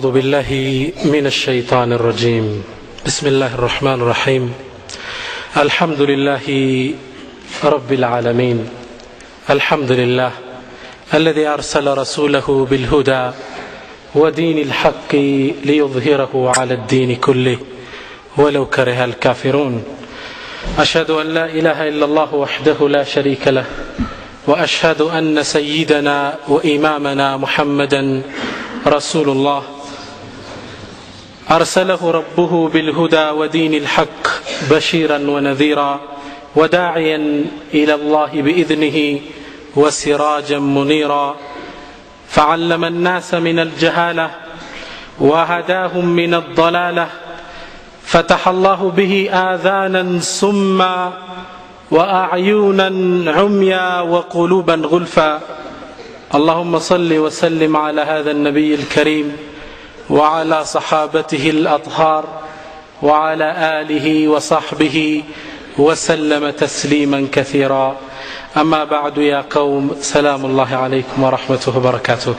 أعوذ بالله من الشيطان الرجيم بسم الله الرحمن الرحيم الحمد لله رب العالمين الحمد لله الذي أرسل رسوله بالهدى ودين الحق ليظهره على الدين كله ولو كره الكافرون أشهد أن لا إله إلا الله وحده لا شريك له وأشهد أن سيدنا وإمامنا محمدا رسول الله أرسله ربه بالهدى ودين الحق بشيرا ونذيرا وداعيا إلى الله بإذنه وسراجا منيرا فعلم الناس من الجهالة وهداهم من الضلالة فتح الله به آذانا سما وأعينا عميا وقلوبا غلفا اللهم صل وسلم على هذا النبي الكريم وعلى صحابته الأطهار وعلى آله وصحبه وسلم تسليما كثيرا أما بعد يا قوم سلام الله عليكم ورحمته وبركاته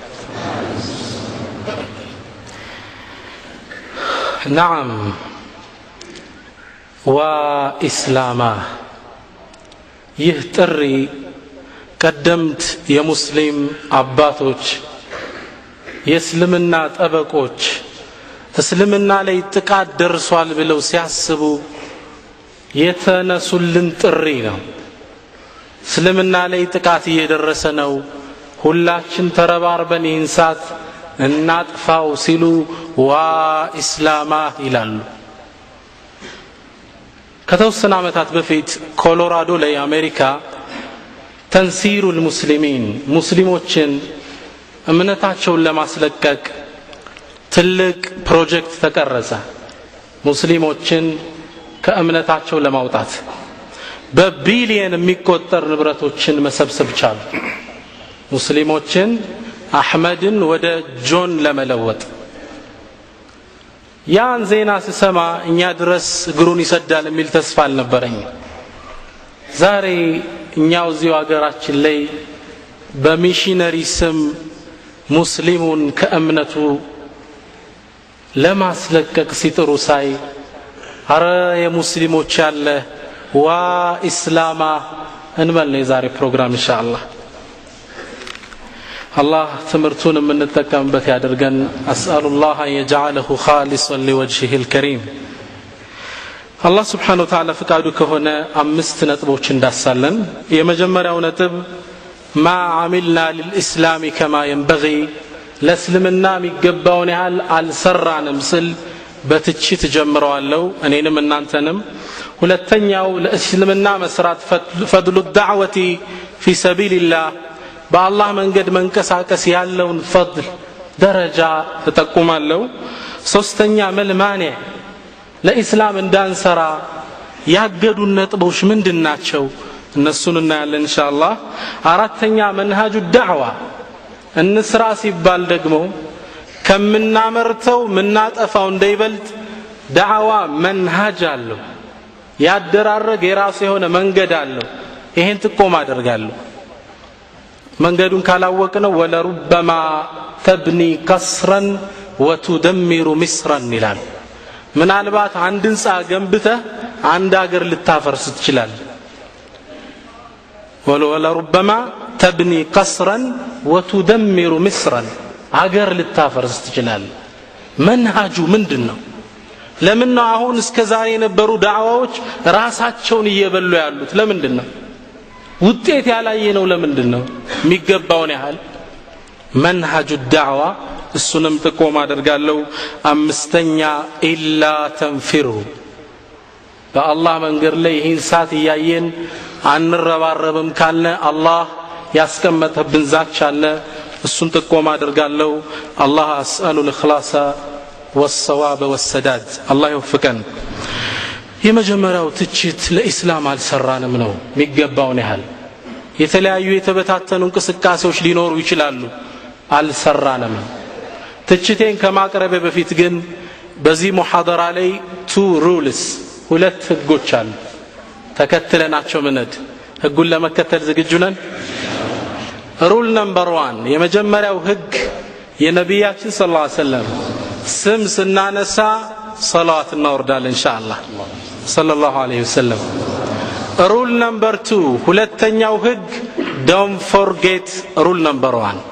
نعم وإسلاما يهتري قدمت يا مسلم አባቶች የእስልምና ጠበቆች እስልምና ላይ ጥቃት ደርሷል ብለው ሲያስቡ የተነሱልን ጥሪ ነው እስልምና ላይ ጥቃት እየደረሰ ነው ሁላችን ተረባርበን ኢንሳት እናጥፋው ሲሉ ዋ ኢስላማ ይላሉ ከተወሰነ ዓመታት በፊት ኮሎራዶ ላይ አሜሪካ ተንሲሩል ሙስሊሚን ሙስሊሞችን እምነታቸውን ለማስለቀቅ ትልቅ ፕሮጀክት ተቀረጸ ሙስሊሞችን ከእምነታቸው ለማውጣት በቢሊየን የሚቆጠር ንብረቶችን መሰብሰብ ቻሉ ሙስሊሞችን አህመድን ወደ ጆን ለመለወጥ ያን ዜና ሲሰማ እኛ ድረስ እግሩን ይሰዳል የሚል ተስፋ አልነበረኝ ዛሬ እኛው እዚሁ ሀገራችን ላይ በሚሽነሪ ስም ሙስሊሙን ከእምነቱ ለማስለቀቅ ሲጥሩ ሳይ አረ የሙስሊሞች ያለ ዋ ኢስላማ እንበል ነው የዛሬ ፕሮግራም ኢንሻአላህ አላህ ትምርቱን የምንጠቀምበት ያደርገን አስአሉላህ አን የጀዐለሁ ኻሊሰን ሊወጅሂ الكريم አላህ Subhanahu Wa Ta'ala ፍቃዱ ከሆነ 5 ነጥቦች እንዳሳለን የመጀመሪያው ነጥብ ما عملنا للإسلام كما ينبغي ለእስልምና የሚገባውን ያህል አልሰራንም ስል በትችት ጀምረዋለሁ እኔንም እናንተንም ሁለተኛው ለእስልምና መስራት ፈድሉ الدعوة في سبيل الله በአላህ መንገድ መንቀሳቀስ ያለውን ፈድል ደረጃ ተጠቁማለሁ ሶስተኛ መልማኔ ለኢስላም እንዳንሰራ ያገዱን ነጥቦች ምንድናቸው እነሱን እናያለን ኢንሻአላህ አራተኛ መንሃጁ الدعوة እንስራ ሲባል ደግሞ ከምናመርተው ምናጠፋው እንዳይበልጥ ዳዕዋ መንሃጅ አለው ያደራረግ የራሱ የሆነ መንገድ አለው ይሄን ጥቆማ አደርጋለሁ መንገዱን ካላወቅነው ወለሩበማ ተብኒ ቀስረን ወትደምሩ ሚስራን ይላል ምናልባት አንድ ህንጻ ገንብተህ አንድ ሀገር ልታፈርስ ትችላለህ ወለሩበማ ተብኒ ቀስረን ወትደምሩ ሚስራን ሀገር ልታፈርስ ትችላለህ መንሃጁ ምንድነው ለምን ነው አሁን እስከ ዛሬ የነበሩ ዳዕዋዎች ራሳቸውን እየበሉ ያሉት ለምንድነው ውጤት ያላየነው ለምንድነው የሚገባውን ያህል መንሃጁ الدعوة እሱንም ጥቆማ አደርጋለሁ አምስተኛ ኢላ ተንፊሩ በአላህ መንገድ ላይ ይህን ሰዓት እያየን አንረባረብም ካለ አላህ ያስቀመጠብን ዛቻ አለ እሱን ጥቆማ አደርጋለሁ አላህ አስአሉ الإخلاص والصواب والسداد الله يوفقن የመጀመሪያው ትችት ለኢስላም አልሰራንም ነው የሚገባውን ያህል የተለያዩ የተበታተኑ እንቅስቃሴዎች ሊኖሩ ይችላሉ አልሰራንም ትችቴን ከማቅረቤ በፊት ግን በዚህ ሙሐደራ ላይ 2 rules ሁለት ህጎች አሉ ተከትለናቸው ምንድ ህጉን ለመከተል ዝግጁ ነን rule number 1 የመጀመሪያው ህግ የነቢያችን ሰለላሁ ዐለይሂ ወሰለም ስም ስናነሳ ሰላዋት እናወርዳለን ኢንሻአላህ ሰለላሁ ዐለይሂ ወሰለም ሩል ነምበር 2 ሁለተኛው ህግ don't forget ሩል ነምበር 1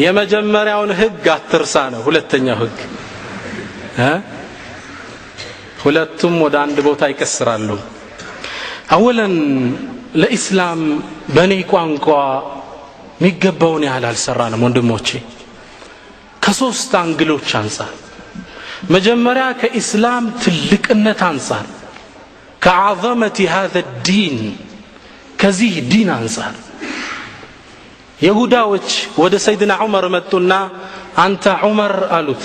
የመጀመሪያውን ህግ አትርሳ ነው ሁለተኛው ህግ ሁለቱም ወደ አንድ ቦታ ይከስራሉ አወለን ለኢስላም በኔ ቋንቋ ሚገባውን ያህል አልሰራንም ወንድሞቼ ከሶስት አንግሎች አንፃር መጀመሪያ ከኢስላም ትልቅነት አንፃር ከዓዘመቲ هذا الدين ከዚህ ዲን አንፃር ይሁዳዎች ወደ ሰይድና ዑመር መጡና አንተ ዑመር አሉት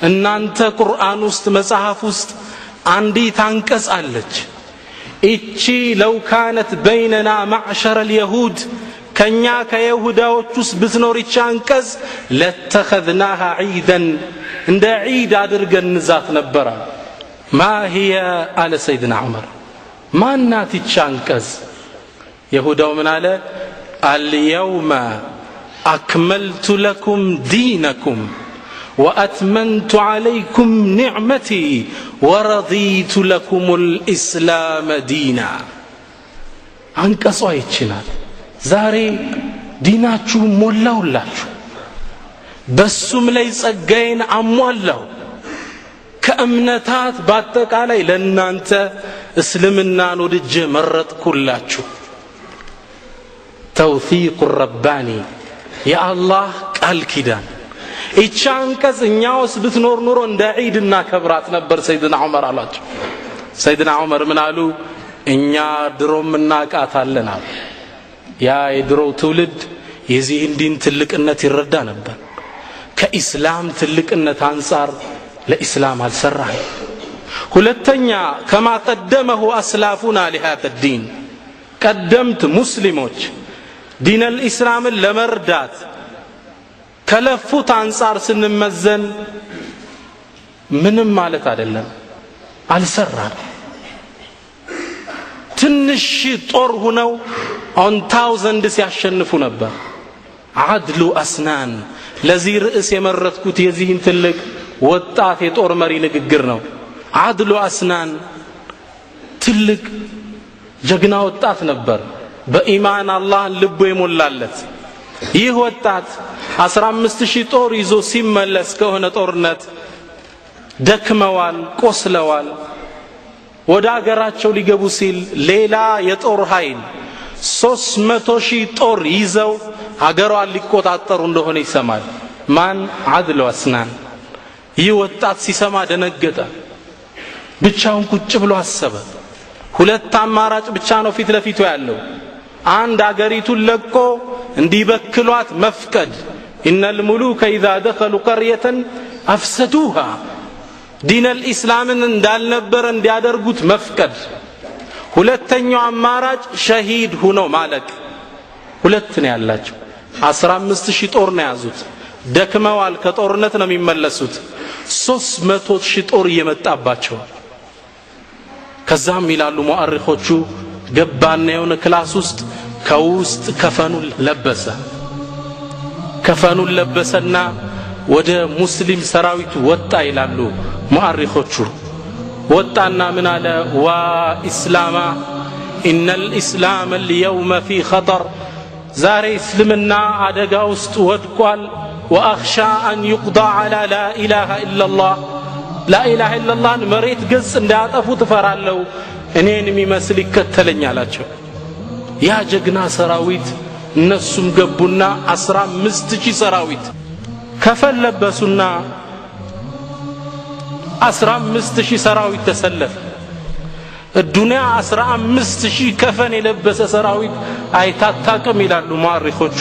እናንተ ቁርአን ውስጥ መጽሐፍ ውስጥ አንዲት አንቀጽ አለች እቺ ለው ካነት በይነና ማዕሸረ اليهود ከኛ ከይሁዳዎች ውስጥ ብትኖር እቺ አንቀጽ ለተخذناها عيدا እንደ ዒድ አድርገን ንዛት ነበር ما هي على سيدنا عمر ማናት እቺ አንቀጽ ይሁዳው ምን አለ اليوم أكملت لكم دينكم وأتممت عليكم نعمتي ورضيت لكم الإسلام دينا አንቀጽዋ ይችላል ዛሬ ዲናችሁ ሞላውላችሁ በሱም ላይ ጸጋዬን አሟላው ከእምነታት በአጠቃላይ ለእናንተ እስልምናን ወድጄ መረጥኩላችሁ توثيق الرباني يا الله قال كيدان እቺ አንቀጽ እኛውስ ብትኖር ኑሮ እንደ ዒድና ከብራት ነበር ሰይድና ዑመር አላቸው ሰይድና ዑመር ምን አሉ እኛ ድሮም እናቃታለን አሉ ያ የድሮ ትውልድ የዚህን ዲን ትልቅነት ይረዳ ነበር ከኢስላም ትልቅነት አንፃር ለኢስላም አልሰራም ሁለተኛ كما قدمه اسلافنا لهذا الدين قدمت مسلموች ዲን الاسلام ለመርዳት ከለፉት አንፃር ስንመዘን ምንም ማለት አይደለም አልሰራም ትንሽ ጦር ሆነው on thousands ሲያሸንፉ ነበር አድሉ አስናን ለዚህ ርዕስ የመረጥኩት የዚህን ትልቅ ወጣት የጦር መሪ ንግግር ነው አድሉ አስናን ትልቅ ጀግና ወጣት ነበር በኢማን አላህን ልቡ የሞላለት ይህ ወጣት 15000 ጦር ይዞ ሲመለስ ከሆነ ጦርነት ደክመዋል ቆስለዋል ወደ አገራቸው ሊገቡ ሲል ሌላ የጦር ኃይል 300000 ጦር ይዘው አገሯን ሊቆጣጠሩ እንደሆነ ይሰማል ማን አድሉ አስናን ይህ ወጣት ሲሰማ ደነገጠ ብቻውን ቁጭ ብሎ አሰበ ሁለት አማራጭ ብቻ ነው ፊት ለፊቱ ያለው አንድ አገሪቱን ለቆ እንዲበክሏት መፍቀድ ان الملوك اذا دخلوا قريه افسدوها دين الاسلام እንዳልነበረ እንዲያደርጉት መፍቀድ ሁለተኛው አማራጭ ሸሂድ ሆኖ ማለቅ ሁለት ነው ያላቸው 15000 ጦር ነው ያዙት ደክመዋል ከጦርነት ነው የሚመለሱት 300000 ጦር እየመጣባቸው ከዛም ይላሉ ሙአሪኾቹ ገባና የሆነ ክላስ ውስጥ ከውስጥ ከፈኑን ለበሰና ወደ ሙስሊም ሰራዊት ወጣ ይላሉ ሙአሪኾቹ ወጣና ምን አለ ዋ ኢስላማ ان الاسلام اليوم في خطر ዛሬ እስልምና አደጋ ውስጥ ወድቋል واخشى ان يقضى على لا اله الا الله لا اله الا الله መሬት ገጽ እንዳያጠፉ ተፈራለው እኔን የሚመስል ይከተለኛላቸው ያ ጀግና ሰራዊት እነሱም ገቡና 15000 ሰራዊት ከፈለበሱና 15000 ሰራዊት ተሰለፈ الدنيا 15000 ከፈን የለበሰ ሰራዊት አይታጣቅም ይላሉ ሙአሪኾቹ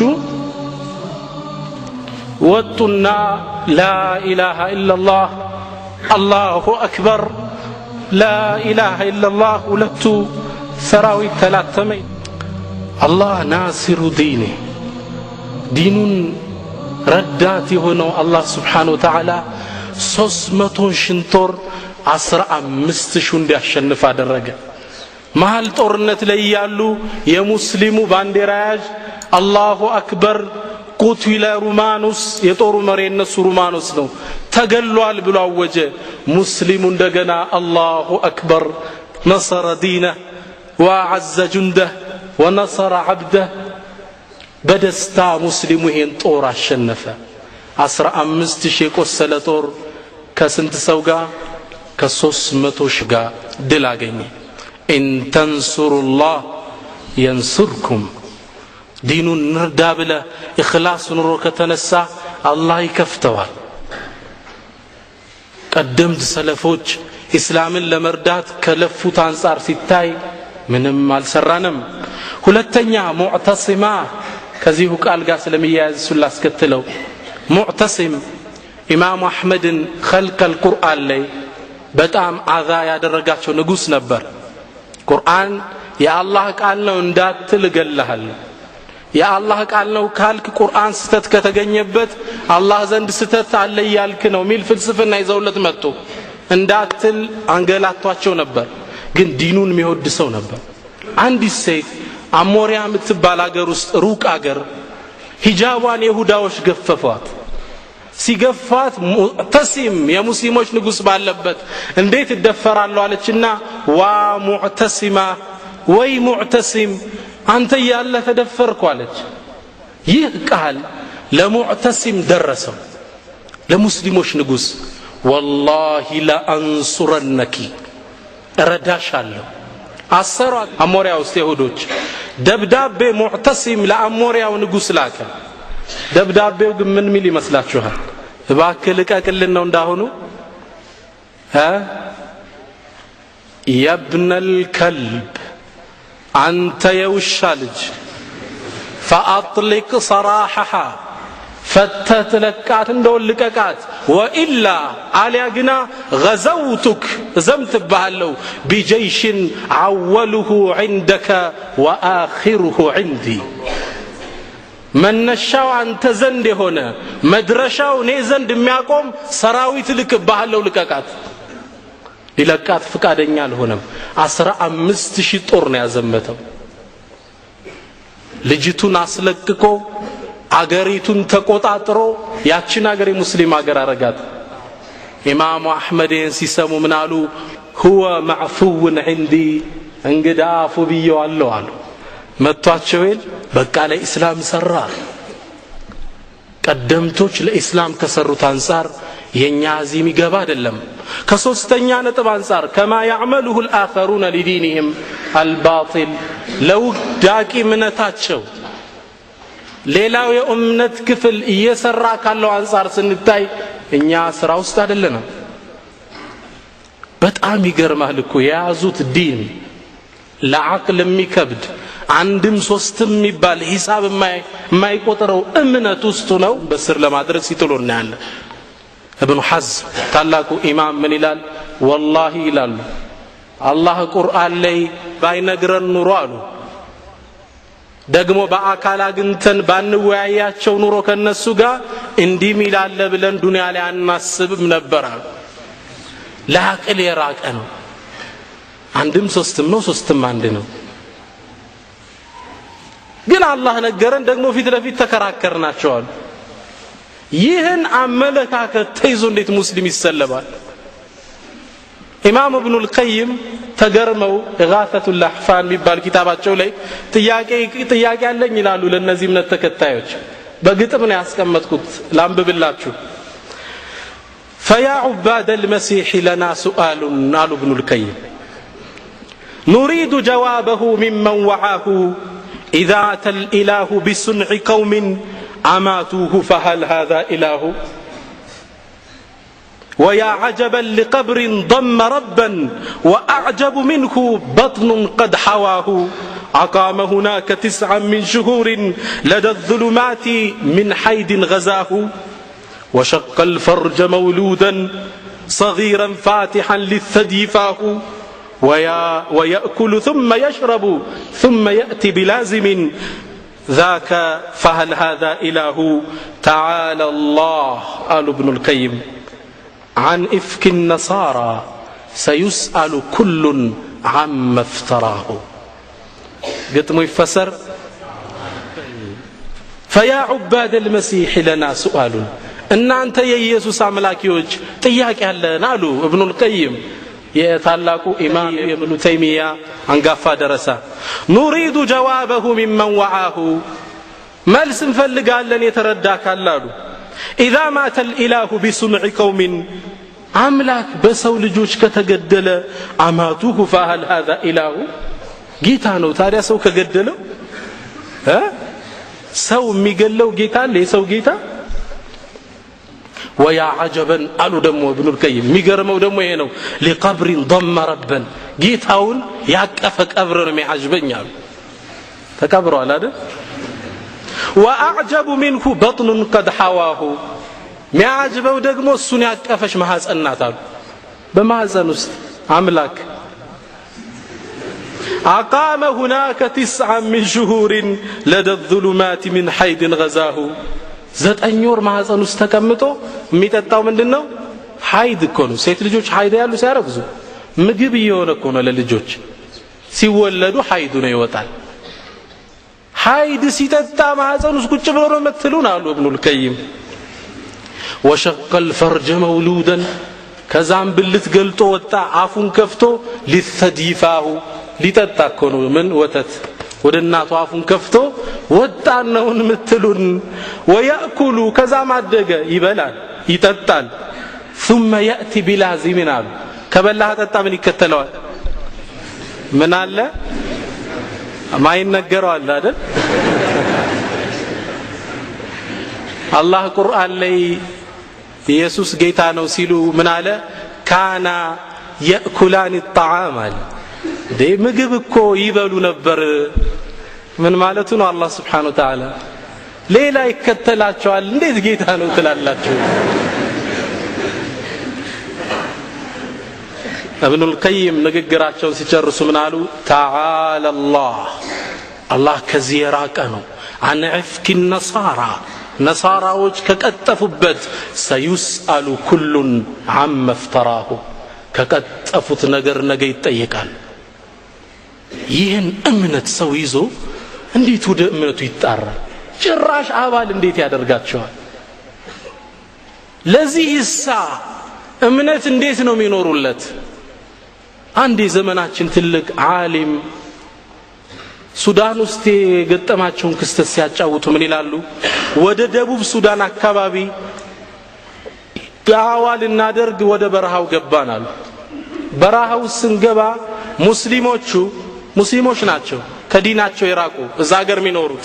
ወጡና لا اله الا الله الله اكبر لا اله الا الله ሁለቱ ሰራዊት ተላተመ الله ناصر دينه دينون ረዳት የሆነው አላህ Subhanahu Wa Ta'ala 300 ሽንጦር 15000 እንዲያሸንፍ አደረገ መሃል ጦርነት ላይ ያሉ የሙስሊሙ ባንዲራ ያዥ አላሁ አክበር قتل رومانوس يطور مرينس رومانوس ነው ተገሏል ብሎ አወጀ ሙስሊሙ እንደገና الله أكبر نصر دينه وعز جنده ونصر عبده بدستا مسلمو ይሄን ጦር አሸነፈ 15000 ቆሰለ ጦር ከስንት ሰው ጋር ከ300 ሺህ ጋር ድል አገኘ ان تنصروا الله ينصركم دينون نردا بلا اخلاص ኑሮ ከተነሳ አላህ ይከፍተዋል ቀደምት ሰለፎች እስላምን ለመርዳት ከለፉት አንፃር ሲታይ ምንም አልሰራንም ሁለተኛ ሙዕተሲማ ከዚሁ ቃል ጋር ስለሚያያዝ ሱላ አስከተለው ሙዕተሲም ኢማም አህመድን خلق القرآن ላይ በጣም አዛ ያደረጋቸው ንጉስ ነበር ቁርአን የአላህ ቃል ነው እንዳትል ገለሃል የአላህ ቃል ነው ካልክ ቁርአን ስተት ከተገኘበት አላህ ዘንድ ስተት አለ ያልክ ነው ሚል ፍልስፍና ይዘውለት መጡ እንዳትል አንገላቷቸው ነበር ግን ዲኑን የሚወድ ሰው ነበር አንድ ሴት አሞሪያ የምትባል ሀገር ውስጥ ሩቅ ሀገር ሂጃቧን ይሁዳዎች ገፈፏት ሲገፋት ሙዕተሲም የሙስሊሞች ንጉስ ባለበት እንዴት ይደፈራሉ አለችና ዋ ሙዕተሲማ ወይ ሙዕተሲም አንተ ያለ ተደፈርኩ አለች ይህ ቃል ለሙዕተሲም ደረሰው ለሙስሊሞች ንጉስ والله لا انصرنك ረዳሻለሁ አሰሯት አሞሪያ ውስጥ ይሁዶች ደብዳቤ ሙዕተሲም ለአሞሪያው ንጉስ ላከ ደብዳቤው ግን ምን ሚል ይመስላችኋል እባክህ ልቀቅልን ነው እንዳሁኑ يا ابن الكلب أنت يوشى لج فأطلق صراحها فتت لكات ندول لكات وإلا على جنا غزوتك زمت بهالو بجيش عوله عندك وآخره عندي من نشاو أنت زند هنا مدرشاو نيزند مياكم سراويت لك بهالو لكات لكات فكادنيا لهنا 15000 ጦር ነው ያዘመተው ልጅቱን አስለቅቆ አገሪቱን ተቆጣጥሮ ያችን አገር ሙስሊም አገር አረጋት ኢማሙ አህመድን ሲሰሙ ምናሉ هو معفو عندي እንግዳ አፉ ብየዋለሁ አሉ መጥቷቸው በቃ ለኢስላም ሰራ ቀደምቶች ለኢስላም ከሰሩት አንፃር የኛ አዚም ይገባ አይደለም ከሶስተኛ ነጥብ አንፃር كما يعمله الاخرون لدينهم الباطل لو ዳቂ ምነታቸው ሌላው የኡምነት ክፍል እየሰራ ካለው አንፃር ስንታይ እኛ ስራ ውስጥ አይደለንም በጣም ይገርማል እኮ የያዙት ዲን ለዓቅል የሚከብድ አንድም ሶስትም የሚባል ሂሳብ የማይቆጥረው እምነት ውስጥ ነው በስር ለማድረግ ሲጥሉና ያለ ابن حزم ታላቁ ኢማም ምን ይላል والله ይላሉ አላህ ቁርአን ላይ ባይነግረን ኑሮ አሉ ደግሞ በአካል አግንተን ባንወያያቸው ኑሮ ከነሱ ጋር እንዲህ ሚላለ ብለን ዱንያ ላይ አናስብም ነበር ለዓቅል የራቀ ነው አንድም ሶስትም ነው ሶስትም አንድ ነው ግን አላህ ነገረን ደግሞ ፊት ለፊት ተከራከርናቸው አሉ ይህን አመለካከት ተይዞ እንዴት ሙስሊም ይሰለባል ኢማም ኢብኑ አልቀይም ተገርመው ኢጋሰቱል ለህፋን የሚባል ኪታባቸው ላይ ጥያቄ አለኝ ይላሉ ለነዚህ እምነት ተከታዮች በግጥም ነው ያስቀመጥኩት ላንብብላችሁ فيا عباد المسيح لنا سؤال قال ابن القيم نريد جوابه ممن وعاه إذا أتى الإله بصنع قوم أماتوه فهل هذا إله ويا عجبا لقبر ضم ربا وأعجب منه بطن قد حواه أقام هناك 9 من شهور لدى الظلمات من حيد غزاه وشق الفرج مولودا صغيرا فاتحا للثدي فاه ويأكل ثم يشرب ثم يأتي بلازم ذاك فهل هذا إله تعالى الله قال ابن القيم عن إفك النصارى سيسأل كل عما افتراه قلت مفسر فيا عباد المسيح لنا سؤال እናንተ የኢየሱስ አምላኪዎች ጥያቄ አለን አሉ ኢብኑ القيم የታላቁ ኢማም ኢብኑ ተይሚያ አንጋፋ ደረሳ نريد جوابه ممن وعاه መልስ እንፈልጋለን የተረዳ ካላሉ اذا مات الاله بسمع قوم አምላክ በሰው ልጆች ከተገደለ አማቱሁ فهل هذا اله ጌታ ነው ታዲያ ሰው ከገደለው ሰው የሚገለው ጌታ አለ የሰው ጌታ ويا عجبا قالوا دمو ابن القيم ميغرمو دمو ይሄ ነው لقبر ضم ربا ጌታውን ያቀፈ ቀብር ነው የሚያጅበኛል ተቀብሯል አይደል واعجب منه بطن قد حواه ሚያጅበው ደግሞ እሱን ያቀፈሽ ማህፀናት አሉ በማህፀን ውስጥ አምላክ أقام هناك 9 من شهور لدى الظلمات من حيد غزاه 9 ወር ማህፀን ውስጥ ተቀምጦ የሚጠጣው ምንድነው ሐይድ እኮ ነው ሴት ልጆች ሐይድ ያሉ ሲያረግዙ ምግብ እየሆነ እኮ ነው ለልጆች ሲወለዱ ሐይዱ ነው ይወጣል ሐይድ ሲጠጣ ማህፀን ውስጥ ቁጭ ብሎ ነው መትሉን አሉ ኢብኑ القيم وشق الفرج مولودا ከዛም ብልት ገልጦ ወጣ አፉን ከፍቶ ሊተዲፋሁ ሊጠጣ እኮ ነው ምን ወተት ወደ እናቱ አፉን ከፍቶ ወጣነውን ምትሉን ወያኩሉ ከዛም አደገ ይበላል ይጠጣል ثم ياتي بلازمنا ከበላህ ጠጣ ምን ይከተለዋል ምን አለ ማይነገረው አለ አይደል አላህ ቁርአን ላይ ኢየሱስ ጌታ ነው ሲሉ ምን አለ ካና ياكلان الطعام ምግብ እኮ ይበሉ ነበር ምን ማለቱ ነው አላህ Subhanahu Wa Ta'ala ሌላ ይከተላቸዋል እንዴት ጌታ ነው ትላላችሁ ኢብኑ القيم ንግግራቸው ሲጨርሱ ምን አሉ تعالى الله ከዚህ የራቀ ነው عن عفك النصارى ነሳራዎች ከቀጠፉበት سيسأل كل عما افتراه ከቀጠፉት ነገር ነገ ይጠየቃል ይህን እምነት ሰው ይዞ እንዴት ወደ እምነቱ ይጣራል ጭራሽ አባል እንዴት ያደርጋቸዋል ለዚህሳ እምነት እንዴት ነው የሚኖሩለት አንድ ዘመናችን ትልቅ ዓሊም ሱዳን ውስጥ የገጠማቸውን ክስተት ሲያጫውቱ ምን ይላሉ ወደ ደቡብ ሱዳን አካባቢ ዳዋ ልናደርግ ወደ በረሃው ገባናል በረሃው ስንገባ ሙስሊሞች ናቸው ከዲናቸው የራቁ እዛ ሀገር የሚኖሩት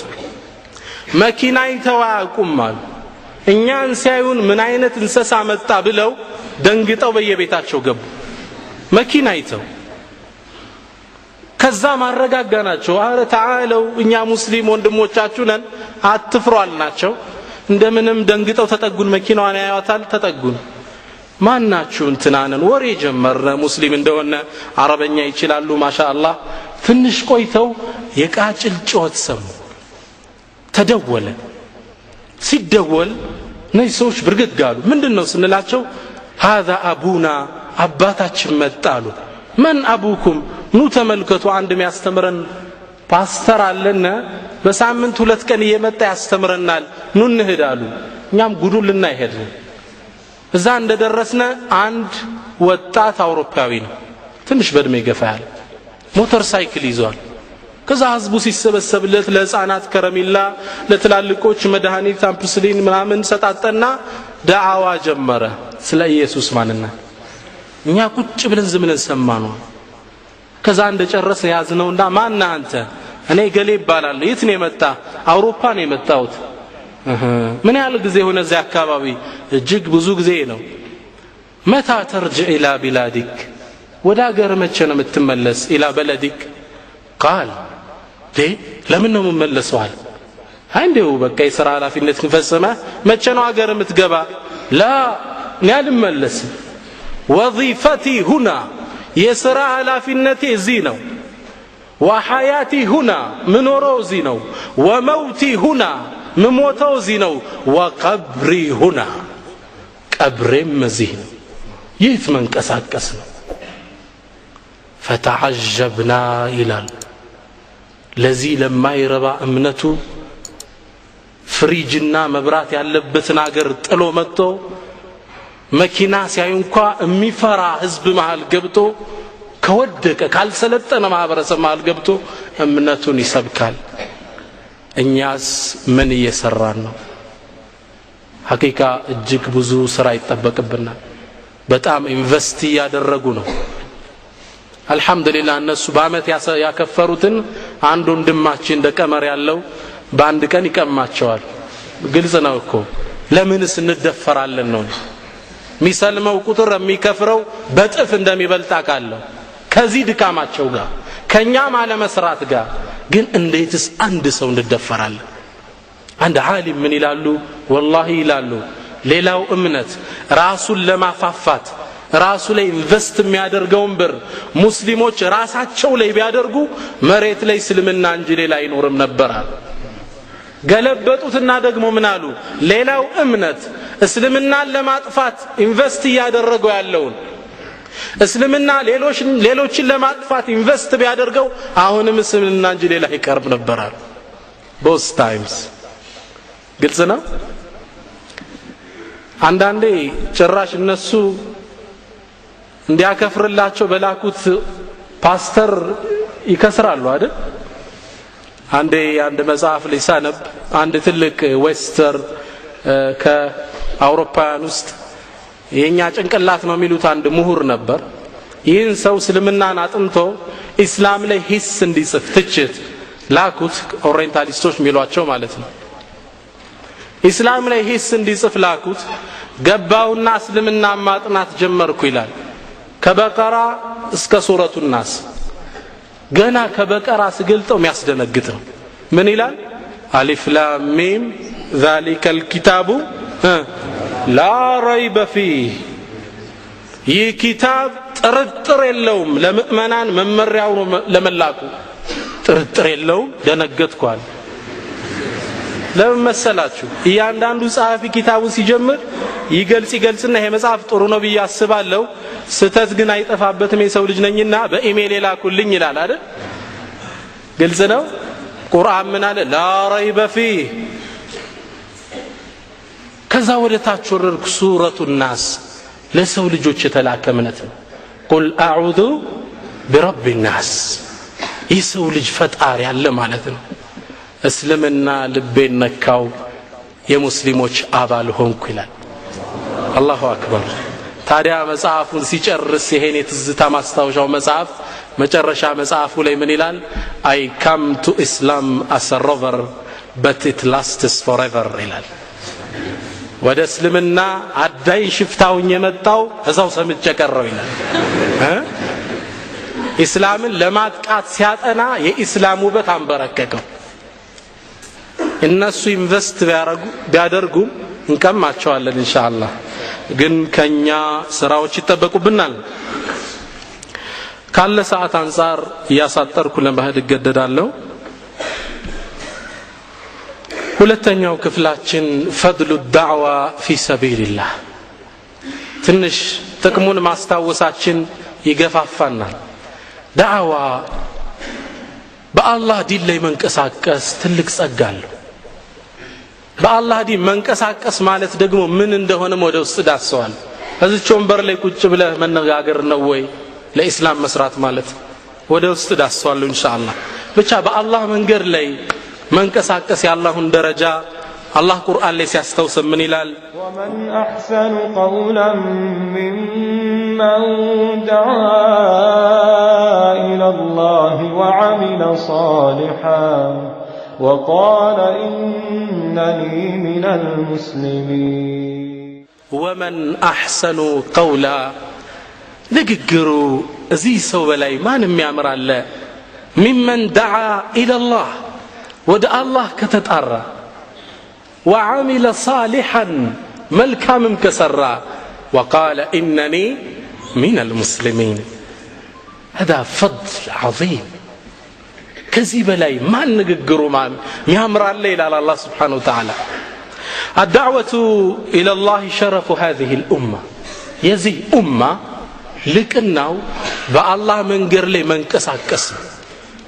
መኪና ይተዋቁማል እኛን ሲያዩን ምን አይነት እንሰሳ መጣ ብለው ደንግጠው በየቤታቸው ገቡ መኪና ይተው ከዛ ማረጋጋናቸው አረ ተዓለው እኛ ሙስሊም ወንድሞቻችሁ ነን አትፍሩ አልናቸው እንደምንም ደንግጠው ተጠጉን መኪናዋን ያያታል ተጠጉን ማናችሁ እንትናነን ወሬ ጀመረ ሙስሊም እንደሆነ አረበኛ ይችላሉ ማሻአላህ ትንሽ ቆይተው የቃጭል ጮት ሰሙ ተደወለ ሲደወል ነይ ሰዎች ብርግት ጋሉ ምንድነው ስንላቸው هذا ابونا አባታችን መጣሉ من ابوكم ኑ ተመልከቱ አንድ የሚያስተምረን ፓስተር አለና በሳምንት 2 ቀን እየመጣ ያስተምረናል ኑ እንሄዳሉ እኛም ጉዱን ልናይሄድ እዛ እንደደረስነ አንድ ወጣት አውሮፓዊ ነው ትንሽ በእድሜ ገፋያል ሞተር ሳይክል ይዟል ከዛ ህዝቡ ሲሰበሰብለት ለህፃናት ከረሚላ ለትላልቆች መድኃኒት አምፕስሊን ምናምን ሰጣጠና ዳዓዋ ጀመረ ስለ ኢየሱስ ማንነት እኛ ቁጭ ብለን ዝምነን ሰማነው ከዛ እንደጨረሰ ያዝነውና ማን አንተ እኔ ገሌ ይባላል የት ነው የመጣ አውሮፓ ነው የመጣሁት ምን ያህል ጊዜ ሆነ እዚያ አካባቢ እጅግ ብዙ ጊዜ ነው متى ترجع الى بلادك ወደ ሀገር መቼ ነው የምትመለስ الى بلدك قال ለምን ነው የምመለሰው አለ አንዴው በቃ የሥራ ኃላፊነት ንፈሰመ መቼ ነው ሀገር የምትገባ لا እኔ አልመለስም وظيفتي هنا የሥራ ኃላፊነቴ እዚህ ነው وحياتي هنا منورو እዚህ ነው وموتي هنا مموتو እዚህ ነው وقبري هنا ቀብሬም እዚህ ነው የት መንቀሳቀስ ነው فتعجبنا ይላል ለዚህ ለማይረባ እምነቱ ፍሪጅና መብራት ያለበትን ሀገር ጥሎ መጥቶ መኪና ሲያዩ እንኳን የሚፈራ ህዝብ መሃል ገብቶ ከወደቀ ካልሰለጠነ ማህበረሰብ መሃል ገብቶ እምነቱን ይሰብካል። እኛስ ምን እየሰራን ነው? ሐቂቃ እጅግ ብዙ ስራ ይጠበቅብናል። በጣም ኢንቨስት ያደረጉ ነው። አልহামዱሊላህ እነሱ በአመት ያከፈሩትን አንድ ወንድማችን እንደቀመር ያለው በአንድ ቀን ይቀማቸዋል። ግልጽ ነው እኮ ለምንስ እንደፈራለን ነው። ሚሰልመው ቁጥር የሚከፍረው በጥፍ እንደሚበልጥ አቃለው ከዚህ ድካማቸው ጋር ከኛ ማለ መስራት ጋር ግን እንዴትስ አንድ ሰው እንደፈራለን? አንድ ዓሊም ምን ይላሉ? ወላሂ ይላሉ ሌላው እምነት ራሱን ለማፋፋት ራሱ ላይ ኢንቨስት የሚያደርገውን ብር ሙስሊሞች ራሳቸው ላይ ቢያደርጉ መሬት ላይ እስልምና እንጂ ሌላ አይኖርም ነበር። ገለበጡትና ደግሞ ምን አሉ? ሌላው እምነት እስልምናን ለማጥፋት ኢንቨስት ያደረገው ያለውን እስልምና ሌሎችን ለማጥፋት ኢንቨስት ቢያደርገው አሁንም እስልምና እንጂ ሌላ ይቀርብ ነበር። both times ግልጽ ነው። አንዳንዴ ጭራሽ እነሱ እንዲያከፍርላቸው በላኩት ፓስተር ይከስራሉ አይደል? አንድ መጽሐፍ ሊሳነብ አንድ ትልቅ ዌስተር ከአውሮፓውያን ውስጥ የኛ ጭንቅላት ነው የሚሉት አንድ ምሁር ነበር። ይህን ሰው እስልምናን አጥንቶ ኢስላም ላይ ሂስ እንዲጽፍ ትችት ላኩት። ኦሪየንታሊስቶች የሚሏቸው ማለት ነው። ኢስላም ላይ ሂስ እንዲጽፍ ላኩት። ገባውና እስልምና ማጥናት ጀመርኩ ይላል። ከበቀራ እስከ ሱረቱ ናስ ገና ከበቀራ ስገልጠው የሚያስደነግጥ ነው። ምን ይላል? አሊፍ ላም ሚም ذلك الكتاب لا ريب فيه ይህ ኪታብ ጥርጥር የለውም ለምእመናን መመሪያው ለመላኩ ጥርጥር የለውም። ደነገጥኳል። ለምን መሰላችሁ? እያንዳንዱ ጻፊ ኪታቡን ሲጀምር ይገልጽና ይሄ መጽሐፍ ጥሩ ነው ብዬ አስባለሁ ስተት ግን አይጠፋበትም የሰው ልጅ ነኝና በኢሜል ላኩልኝ ይላል አይደል? ግልጽ ነው። ቁርአን ምን አለ? ላ ረይበ ፊህ። ከዛ ወደ ታች ወረድኩ ሱረቱ ናስ ለሰው ልጆች የተላከ እምነት ነው። ቁል አዑዙ ቢረቢ ናስ የሰው ልጅ ፈጣሪ ያለ ማለት ነው። እስልምና ልቤን ነካው የሙስሊሞች አባል ሆንኩ ይላል። አላሁ አክበር። ታዲያ መጽሐፉን ሲጨርስ ይሄን የትዝታ ማስታወሻው መጽሐፍ መጨረሻ መጽሐፉ ላይ ምን ይላል? I come to Islam as a rover but it lasts forever ይላል። ወደ እስልምና አዳይ ሽፍታውኝ የመጣው እዛው ሰምቼ ቀረው ይላል። ኢስላምን ለማጥቃት ሲያጠና የኢስላም ውበት አንበረከከው። እነሱ ኢንቨስት ቢያደርጉም እንቀማቸዋለን ኢንሻአላህ። ግን ከኛ ስራዎች ይጠበቁብናል። ካለ ሰዓት አንፃር ያሳጠርኩ ለመሄድ እገደዳለሁ። ሁለተኛው ክፍላችን ፈድሉ ዳዕዋ ፊ ሰቢልላህ ትንሽ ጥቅሙን ማስታወሳችን ይገፋፋናል። ዳዕዋ በአላህ ዲን ላይ መንቀሳቀስ ትልቅ ጸጋ አለው። በአላህ ዲን መንቀሳቀስ ማለት ደግሞ ምን እንደሆነም ወደ ውስጥ ዳሰዋል። እዚች ወንበር ላይ ቁጭ ብለህ መነጋገር ነው ወይ ለኢስላም መስራት ማለት? ወደ ውስጥ ዳሰዋል ኢንሻአላህ። ብቻ በአላህ መንገድ ላይ መንቀሳቀስ ያላሁን ደረጃ አላህ ቁርአን ላይ ሲያስተውስ ምን ይላል? ወመን አሕሰኑ ቀውለን ሚመን ደዓ ኢለላህ ወዐሚለ ሷሊሐን وقال إنني من المسلمين. ومن أحسن قولا نققروا زي سوى لي ما نميامر الله ممن دعا إلى الله ودع الله كتتأرى وعمل صالحا ملكا ممكسرا وقال إنني من المسلمين. هذا فضل عظيم. كذب لي ما نققروا ما يامر الليل على الله سبحانه وتعالى. الدعوة إلى الله شرف هذه الأمة. يزي أمة لكنه بالله من قرلي من كساكس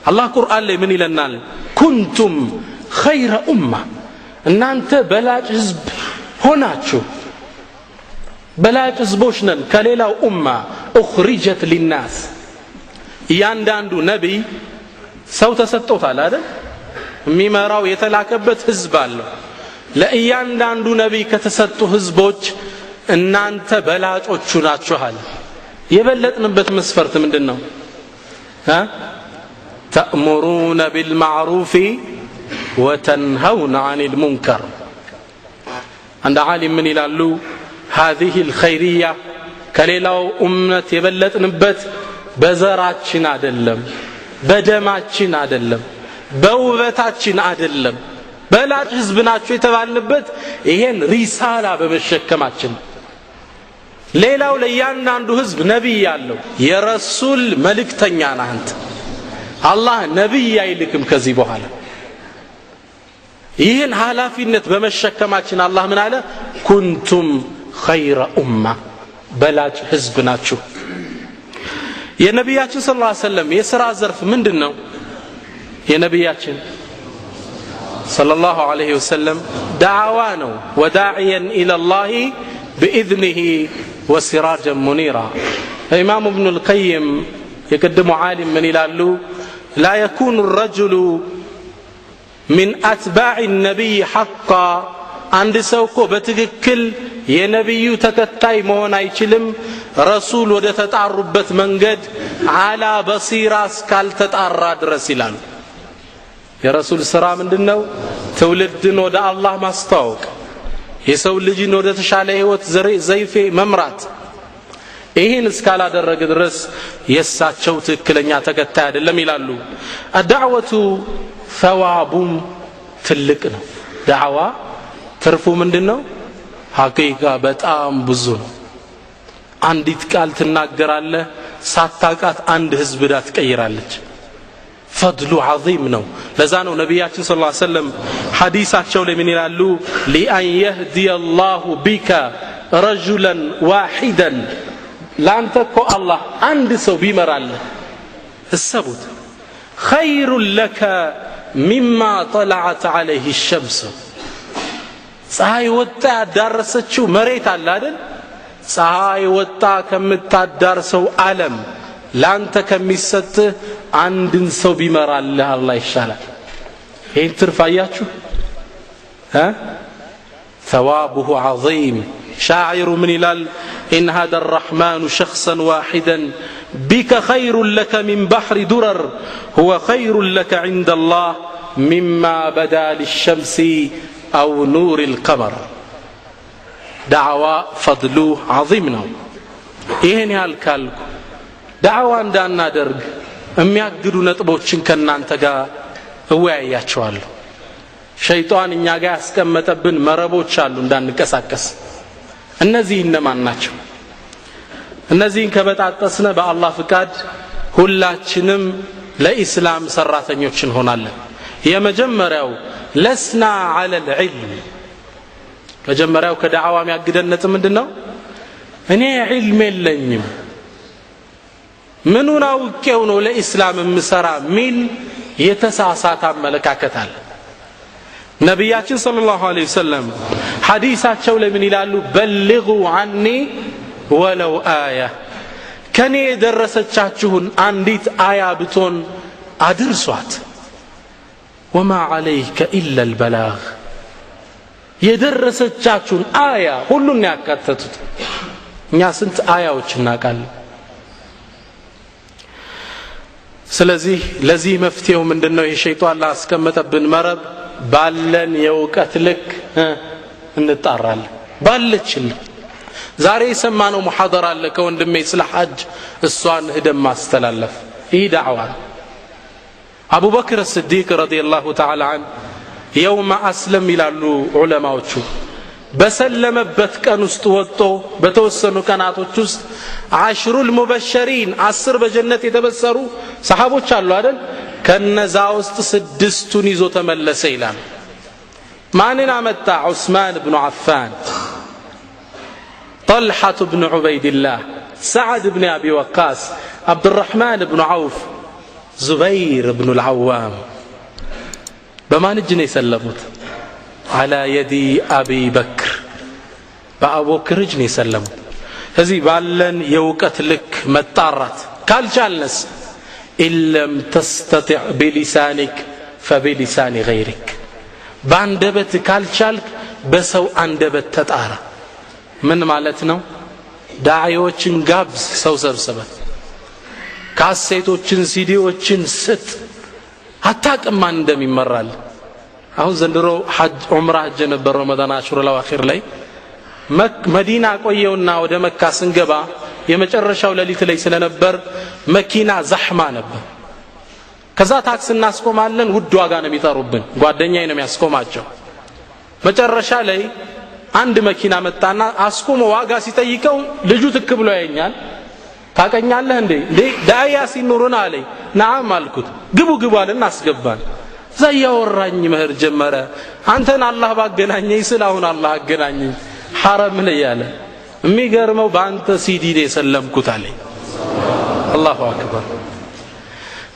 الله قرآن لي من إلى النال كنتم خير أمة እናንተ በላጭ ህዝብ ሆናችሁ በላጭ ህዝቦች ነን ከሌላው ኡማ اخرجت للناس ያንዳንዱ ነብይ ሰው ተሰጥቶታል አይደል የሚመራው የተላከበት ህዝብ አለው ለእያንዳንዱ ነብይ ከተሰጡ ህዝቦች እናንተ በላጮቹ ናችኋል የበለጥንበት መስፈርት ምንድነው تأمرون بالمعروف وتنهون عن المنكر عند عالم من ይላሉ هذه الخيرية ከሌላው ኡመት የበለጥንበት በዘራችን አይደለም በደማችን አይደለም በውበታችን አይደለም በላጭ ህዝብ ናችሁ የተባልንበት ይሄን ሪሳላ በመሸከማችን ሌላው ለያንዳንዱ ህዝብ ነብይ ያለው የረሱል መልእክተኛ ነህ አንተ አላህ ነብይ አይልክም ከዚህ በኋላ ይህን ኃላፊነት በመሸከማችን አላህ ምን አለ ኩንቱም ኸይረ ኡማ በላጭ ህዝብ ናችሁ የነብያችን ሰለላሁ ዐለይሂ ወሰለም የሥራ ዘርፍ ምንድነው የነብያችን ሰለላሁ ዐለይሂ ወሰለም ዳዕዋ ነው ወዳዕያን ኢለላህ بإذنه وسراجا منيرا الإمام ابن القيم يقدم عالم من يلالو لا يكون الرجل من أتباع النبي حقا عند سوكو بتككل የነብዩ ተከታይ መሆን አይችልም ረሱል ወደ ተጣሩበት መንገድ على بصيرة እስካልተጣራ ድረስ ይላል የረሱል ስራ ምንድነው ትውልድን ወደ አላህ ማስተዋወቅ የሰው ልጅን ወደ ተሻለ ህይወት ዘይፌ መምራት ይሄን እስካላደረገ ድረስ የሳቸው ትክክለኛ ተከታይ አይደለም ይላሉ الدعوة ثواب ትልቅ ነው ዳዕዋ ትርፉ ምንድነው ሐቂቃ በጣም ብዙ ነው አንዲት ቃል ትናገራለህ ሳታቃት አንድ ህዝብ ዳት ትቀይራለች فضل عظيم ነው ለዛ ነው ነብያችን ሰለላሁ ዐለይሂ ወሰለም ሐዲሳቸው ላይ ምን ይላሉ لأن يهدي الله بك رجلا واحدا ላንተ እኮ አላህ አንድ ሰው ቢመራልህ እሰቡት خير لك مما طلعت عليه الشمس ፀሐይ ወጣ ያዳረሰችው መሬት አለ አይደል ፀሐይ ወጣ ከምታዳርሰው ዓለም ላንተ ከሚሰጥ አንድን ሰው ቢመራልህ አላህ ይሻላል ይሄን ትርፋያችሁ ثوابه عظيم شاعر من ይላል إن هذا الرحمن شخصا واحدا بك خير لك من بحر درر هو خير لك عند الله مما بدا للشمس أو نور القمر دعوة فضله عظيم ነው ይሄን ያልካልኩ ዳዕዋ እንዳናደርግ የሚያግዱ ነጥቦችን ከናንተ ጋር እወያያቸዋለሁ ሸይጣን እኛ ጋር ያስቀመጠብን መረቦች አሉ እንዳንቀሳቀስ እነዚህ እነማን ናቸው እነዚህን ከበጣጠስነ በአላህ ፍቃድ ሁላችንም ለኢስላም ሰራተኞች እንሆናለን የመጀመሪያው ለስና على العلم መጀመሪያው ከዳዕዋ የሚያግደን ነጥብ ምንድነው እኔ ዒልም የለኝም ምኑን አውቄው ነው ለኢስላም ምሰራ ሚል የተሳሳተ አመለካከት አለ ነብያችን ሰለላሁ ዐለይሂ ወሰለም ሐዲሳቸው ለምን ይላሉ بلغوا عني ولو آية ከኔ የደረሰቻችሁን አንዲት አያ ብቶን አድርሷት وما عليك إلا البلاغ የደረሰቻችሁን አያ ሁሉን ያካተቱት እኛ ስንት አያዎች እናቃለን ስለዚህ ለዚህ መፍትሄው ምንድነው የሸይጣን ላስቀመጠብን መረብ ባለን የውቀት ልክ እንጣራለን ባለችን ዛሬ የሰማነው ሙሐደራ አለ ከወንድሜ ስለ ሐጅ እሷን ህደም ማስተላለፍ ይህ ዳዕዋ አቡ በክር الصديق رضي الله تعالى عنه يوم أسلم ይላሉ ዑለማዎቹ በሰለመበት ቀን ውስጥ ወጥቶ በተወሰኑ ቀናቶች ውስጥ 10 المبشرين 10 በጀነት የተበሰሩ ሰሃቦች አሉ አይደል ከነዛ ውስጥ 6ቱን ይዞ ተመለሰ ይላል ማንን አመጣ ዑስማን ኢብኑ አፋን طلحة بن عبيد الله سعد بن أبي وقاص عبد الرحمن بن عوف زبير بن العوام بما نجني سلمت على يد أبي بكر بأبو بكر እጅ ነው የሰለሙት እዚህ ባለን የውቀት ልክ መጣራት ካልቻልንስ إن لم تستطع بلسانك فبلسان غيرك ባንደበት ካልቻልክ በሰው አንደበት ተጣራ ምን ማለት ነው ዳዒዎችን ጋብዝ ሰው ሰብስበህ ካሴቶችን ሲዲዎችን ስጥ አታውቅም ማን እንደሚመራል አሁን ዘንድሮ ሐጅ ዑምራ ሐጅ ነበር ረመዳን አሽሩ ለዋኺር ላይ መዲና ቆየውና ወደ መካ ስንገባ የመጨረሻው ሌሊት ላይ ስለነበር መኪና ዘህማ ነበር ከዛ ታክስ እናስቆማለን ውድ ዋጋ ነው የሚጠሩብን ጓደኛዬ ነው የሚያስቆማቸው መጨረሻ ላይ አንድ መኪና መጣና አስቆሞ ዋጋ ሲጠይቀው ልጁ ትክ ብሎ ያየኛል ታቀኛለህ እንዴ ዳያ ሲኑሩና አለኝ ናም አልኩት ግቡ አለና አስገባን ዘያወራኝ መህር ጀመረ አንተን አላህ ባገናኘኝ ስላሁን አላህ አገናኘኝ حرم ላይ ያለ የሚገርመው በአንተ ሲዲ ላይ ሰለምኩት አለኝ አላሁ አክበር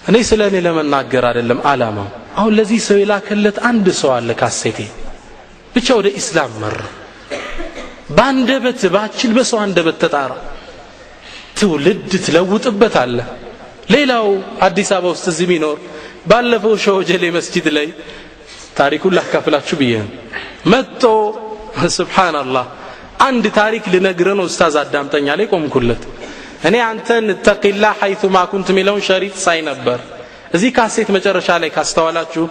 እኔ ስለኔ ለመናገር አይደለም አላማው አሁን ለዚህ ሰው ይላከለት አንድ ሰው አለ ካሴቴ ብቻ ወደ እስላም መር ባንደበት ባችል በሰው አንደበት ተጣራ ትውልድ ትለውጥበት አለ ሌላው አዲስ አበባ ውስጥ እዚህ ሚኖር ባለፈው ሾጀሌ መስጂድ ላይ ታሪኩን ላካፍላችሁ ብዬ መጥቶ ሱብሃንአላህ አንድ ታሪክ ልነግረን ኡስታዝ አዳምጠኛ ላይ ቆምኩለት እኔ አንተን ተቂላ حيثما كنت ሚለውን ሸሪጥ ሳይ ነበር እዚህ ካሴት መጨረሻ ላይ ካስተዋላችሁ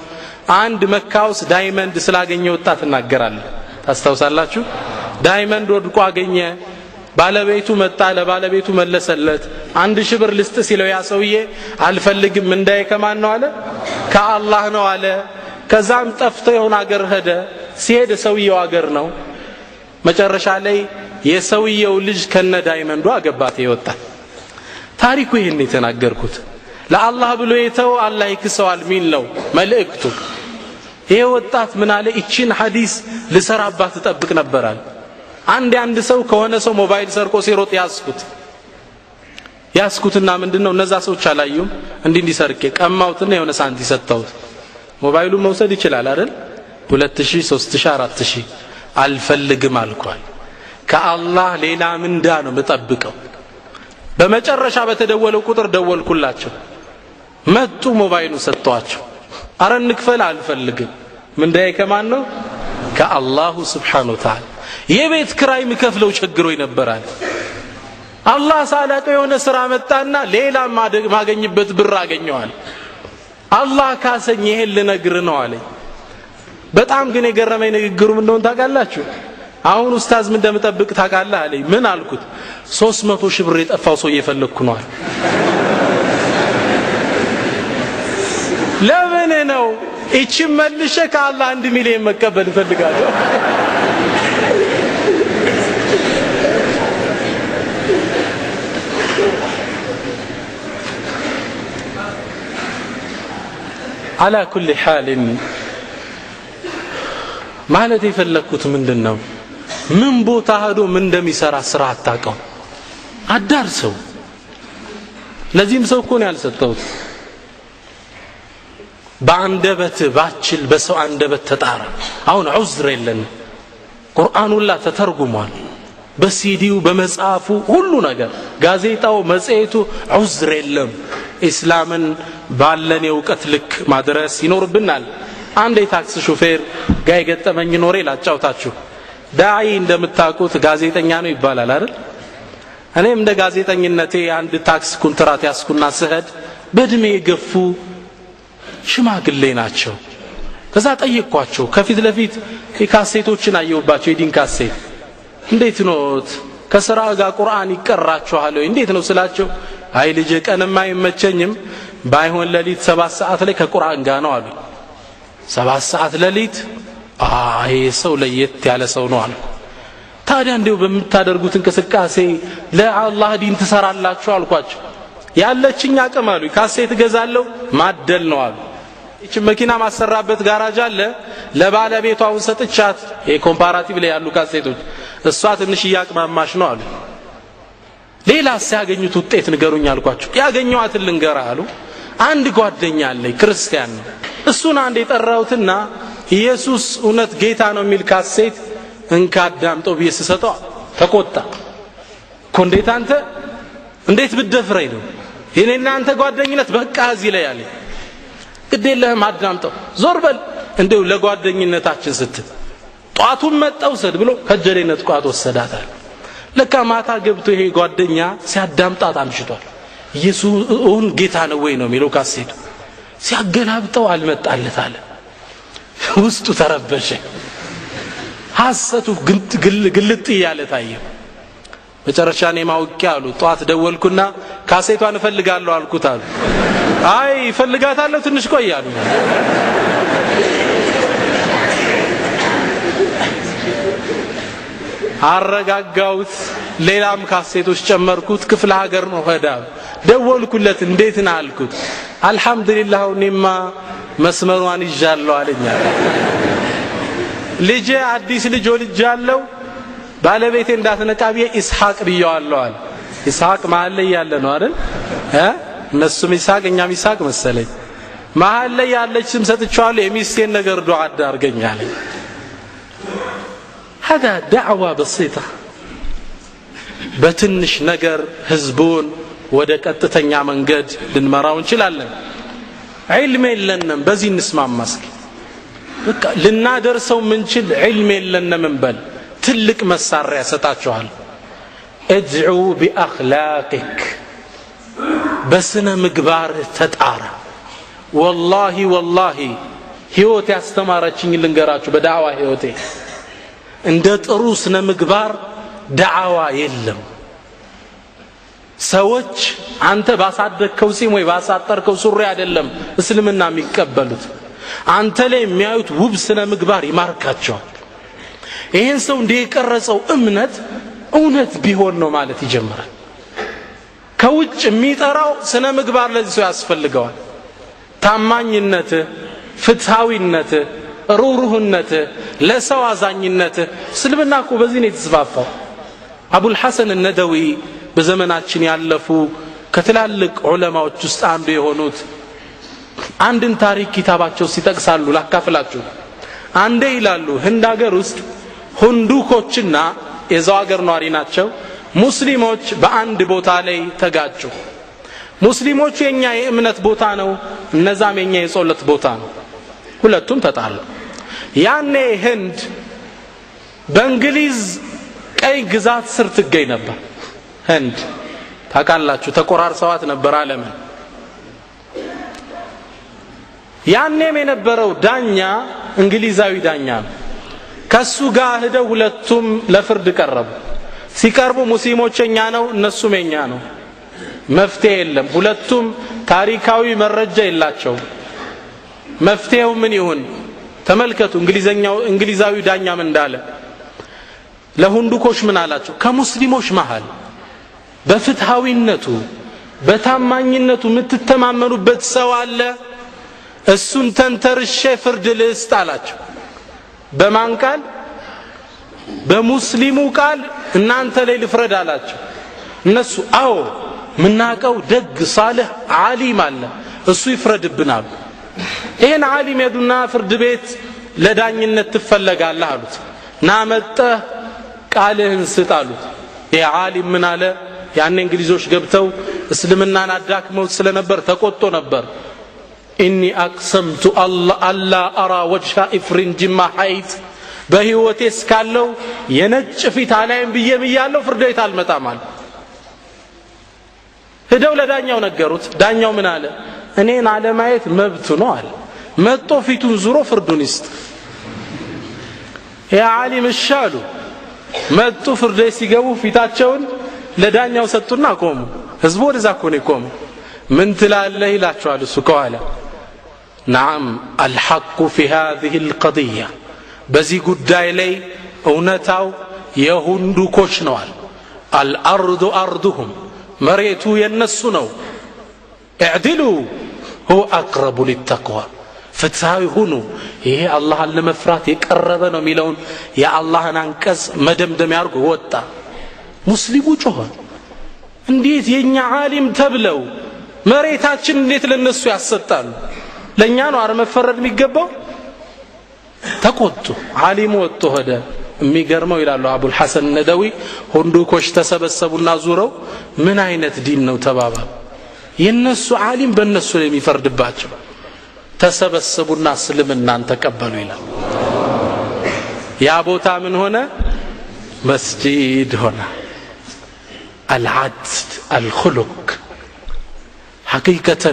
አንድ መካውስ ዳይመንድ ስላገኘ ወጣት እናገራለን ታስተውሳላችሁ ዳይመንድ ወድቆ አገኘ ባለቤቱ መጣ ለባለቤቱ መለሰለት 1000 ብር ልስጥ ሲለው ያ ሰውዬ አልፈልግም እንዳይ ከማን ነው አለ ከአላህ ነው አለ ከዛም ጠፍቶ የሆነ አገር ሄደ ሲሄድ ሰውየው አገር ነው መጨረሻ ላይ የሰውየው ልጅ ከነ ዳይመንዱ አገባት ይወጣ ታሪኩ ይሄን የተናገርኩት ለአላህ ብሎ የተው አላህ ይክሰዋል ሚል ነው መልእክቱ ይሄ ወጣት ምን አለ እቺን ሐዲስ ልሰራባት ተጠብቅ ነበራል አንድ ሰው ከሆነ ሰው ሞባይል ሰርቆ ሲሮጥ ያስኩትና ምንድነው እነዛ ሰዎች አላዩም እንዲሰርቄ ቀማውትና የሆነ ሳንቲ ሰጣው ሞባይሉ መውሰድ ይችላል አይደል 2000 3000 4000 አልፈልግም አልኳል ከአላህ ሌላ ምንዳ ነው መጠብቀው በመጨረሻ በተደወለው ቁጥር ደወልኩላቸው መጡ ሞባይሉ ሰጣቸው አረን ንክፈል አልፈልግም ምንዳዬ ከማን ነው ከአላሁ Subhanahu Wa Ta'ala የቤት ክራይ ምከፍለው ቸግሮኝ ነበራል አላህ ሳላቀው የሆነ ስራ መጣና ሌላ ማገኝበት ብር አገኘዋል አላህ ካሰኝ ይሄን ልነግር ነው አለኝ በጣም ግን የገረመኝ ንግግሩ ምን እንደሆነ ታውቃላችሁ አሁን ኡስታዝ ምን እንደምጠብቅ ታውቃለህ አለኝ ምን አልኩት 300 ሺህ ብር የጠፋው ሰው እየፈለኩ ነው አለ ለምን ነው እቺ መልሼ ከአላህ 1 ሚሊዮን መቀበል ፈልጋለሁ على كل حال ማለት የፈለኩት ምንድነው ምን ቦታ ሄዶ ምን እንደሚሰራ ስራ አጣቀው አዳርሰው ለዚህም ሰው እኮ ነው ያልሰጠው በአንደበት ባችል በሰው አንደበት ተጣራ አሁን ዑዝር የለን ቁርአኑ ላ ተተርጉሟል በሲዲው በመጽሐፉ ሁሉ ነገር ጋዜጣው መጽሔቱ ዑዝር የለም እስላምን ባለን የውቀት ልክ ማድረስ ይኖርብናል አንድ የታክሲ ሹፌር ጋር የገጠመኝ ኖሬ ላጫውታችሁ ዳዒ እንደምታውቁት ጋዜጠኛ ነው ይባላል አይደል እኔም እንደ ጋዜጠኝነቴ አንድ ታክስ ኮንትራት ያስኩና ስሄድ በእድሜ የገፉ ሽማግሌ ናቸው ከዛ ጠየቅኳቸው ከፊት ለፊት ካሴቶችን አየሁባቸው የዲን ካሴት እንዴት ኖት ከስራ ጋር ቁርአን ይቀራችኋል ወይ እንዴት ነው ስላቸው አይ ልጅ ቀንማ አይመቸኝም ባይሆን ለሊት 7 ሰዓት ላይ ከቁርአን ጋር ነው አሉ 7 ሰዓት ለሊት አይ ሰው ለየት ያለ ሰው ነው አልኩ ታዲያ እንደው በመታደርጉት እንቅስቃሴ ለአላህ ዲን ተሰራላችሁ አልኳቸው ያለችኝ አቅም አሉ ካሴት ገዛለው ማደል ነው አሉ እቺ መኪና ማሰራበት ጋራጅ አለ ለባለቤቷ ወሰጥቻት የኮምፓራቲቭ ላይ ያሉ ካሴቶች እሷ ትንሽ ያቅማማሽ ነው አሉ ሌላ ሲያገኙት ውጤት ንገሩኝ አልኳቸው ያገኘዋትን ልንገራ አሉ አንድ ጓደኛ አለኝ ክርስቲያን ነው እሱን አንድ የጠራውትና ኢየሱስ እውነት ጌታ ነው የሚል ካሴት እንካዳምጠው ቢሰጠው ተቆጣ እኮ እንዴት ብትደፍረኝ ነው የኔና አንተ ጓደኝነት በቃ እዚህ ላይ ያለ ግዴለህም አዳምጠው ዞር በል እንደው ለጓደኝነታችን ስትል ጧቱን መጣው ሰድ ብሎ ከጀሌነት ቋት ወሰዳታል ለካ ማታ ገብቶ ይሄ ጓደኛ ሲያዳምጣት አምሽቷል ኢየሱስ ጌታ ነው ወይ ነው የሚለው ካሴቱ ሲያገላብጠው አልመጣለት አለ ውስጡ ተረበሸ ሐሰቱ ግልጥ ያለ ታየ መጨረሻ ነው ማውቂያ አሉ ጧት ደወልኩና ካሴቷን እፈልጋለሁ አልኩት አሉ አይ ፈልጋታለሁ ትንሽ ቆያሉ አረጋጋውት ሌላም ካሴቶች ጨመርኩት ክፍለ ሀገር ነው ሄዳ ደወልኩለት እንዴት ነው አልኩት አልহামዱሊላህ እኔማ መስመሯን ይዣለሁ አለኛ ልጄ አዲስ ልጅ ወልጃለሁ ባለቤቴ እንዳትነቃቢየ ኢስሐቅ ብየዋለሁ አለ ኢስሐቅ መሃል ላይ ያለ ነው አይደል እነሱም ኢስሐቅ እኛም ኢስሐቅ መሰለኝ መሃል ላይ ያለች ስም ሰጥቻለሁ የሚስቴን ነገር ዱዓ አድርገኛል هذا دعوة بسيطة በትንሽ ነገር ህዝቡን ወደ ቀጥተኛ መንገድ ልንመራው እንችላለን ዒልም የለንም በዚህ እንስማማስኪ በቃ ልናደርሰው ምንችል ዒልም የለንም እንበል ትልቅ መሳሪያ ሰጣችኋል ادعو باخلاقك በስነ ምግባር ተጣራ والله ህይወት ያስተማረችኝ ልንገራችሁ በዳዕዋ ህይወቴ እንደ ጥሩ ስነ ምግባር ዳዕዋ የለም ሰዎች አንተ ባሳደከው ሲም ወይ ባሳጠርከው ሱሪ አይደለም እስልምና የሚቀበሉት አንተ ላይ የሚያዩት ውብ ስነ ምግባር ይማርካቸዋል ይሄን ሰው እንደቀረጸው እውነት ቢሆን ነው ማለት ይጀምራል ከውጭ የሚጠራው ስነ ምግባር ለዚህ ሰው ያስፈልገዋል ታማኝነት ፍትሃዊነት ሩሩህነት ለሰው አዛኝነት እስልምና እኮ በዚህ ነው የተስፋፋው አቡል ሐሰን الندوي በዘመናችን ያለፉ ከትላልቅ ዑለማዎች ውስጥ አንዱ የሆኑት አንድን ታሪክ ኪታባቸው ሲጠቅሳሉ ላካፍላችሁ አንዴ ይላሉ ህንድ ሀገር ውስጥ ሁንዱኮችና የዛው ሀገር ኗሪ ናቸው ሙስሊሞች በአንድ ቦታ ላይ ተጋጩ ሙስሊሞቹ የኛ የእምነት ቦታ ነው እነዛም የኛ የጾለት ቦታ ነው ሁለቱም ተጣሉ ያኔ ህንድ በእንግሊዝ ቀይ ግዛት ስር ትገኝ ነበር ህንድ ታቃላችሁ ተቆራርሰዋት ነበር ዓለምን ያኔም የነበረው ዳኛ እንግሊዛዊ ዳኛ ከሱ ጋር ሄደው ሁለቱም ለፍርድ ቀረቡ ሲቀርቡ ሙስሊሞችኛ ነው እነሱም የኛ ነው መፍትሄ የለም ሁለቱም ታሪካዊ መረጃ የላቸው መፍትሄው ምን ይሁን ተመልከቱ እንግሊዛዊ ዳኛ ምን እንዳለ ለሁንዱኮች ምን አላቸው ከሙስሊሞች መሃል በፍትሃዊነቱ በታማኝነቱ የምትተማመኑበት ሰው አለ እሱን ተንተርሼ ፍርድ ልስጥ አላቸው በማን ቃል በሙስሊሙ ቃል እናንተ ላይ ልፍረድ አላቸው እነሱ አዎ ምናቀው ደግ ሳልህ ዓሊም አለ እሱ ይፍረድብናል ይሄን ዓሊም የዱና ፍርድ ቤት ለዳኝነት ትፈለጋለህ አሉት ናመጣ ቃልህን ስጥ አሉት ይሄ ዓሊም ምን አለ ያኔ እንግሊዞች ገብተው እስልምናን አዳክመው ስለነበር ተቆጥቶ ነበር ኢኒ አቅሰምቱ አላ አራ ወጅሃ ኢፍሪንጅ ማ ሐይት በህይወቴ እስካለው የነጭ ፊት አላይም ብዬምያለው ፍርድ ቤት አልመጣም አለ ሄደው ለዳኛው ነገሩት ዳኛው ምን አለ እኔን አለማየት መብቱ ነው አለ መጥቶ ፊቱን ዙሮ ፍርዱን ይስጥ ያ ዓሊም እሻሉ መጥቶ ፍርድ ቤት ሲገቡ ፊታቸውን ለዳኛው ሰጡና ቆሙ ህዝቡ ወደዛ ኮኔ ቆሙ ምን ትላለህ ይላቸዋል እሱ ከኋላ نعم الحق في هذه القضية በዚህ ጉዳይ ላይ እውነታው የሁንዱኮች ነው الارض ارضهم መሬቱ የነሱ ነው اعدلوا هو اقرب للتقوى ፍትሃዊ ሁኑ ይሄ አላህን ለመፍራት የቀረበ ነው የሚለውን የአላህን አንቀጽ መደምደም ያርጉ ወጣ ሙስሊሙ ጮኸ እንዴት የኛ ዓሊም ተብለው መሬታችን እንዴት ለነሱ ያሰጣሉ ለኛ ነው አረ መፈረድ የሚገባው ተቆጡ ዓሊሙ ወጥቶ ሄደ የሚገርመው ይላሉ አቡል ሐሰን ነደዊ ሁንዱኮች ተሰበሰቡና ዙረው ምን አይነት ዲን ነው ተባባሉ የነሱ ዓሊም በእነሱ ላይ የሚፈርድባቸው ተሰበሰቡና እስልምናን ተቀበሉ ይላል ያ ቦታ ምን ሆነ መስጂድ ሆነ العدل الخلق حقيقة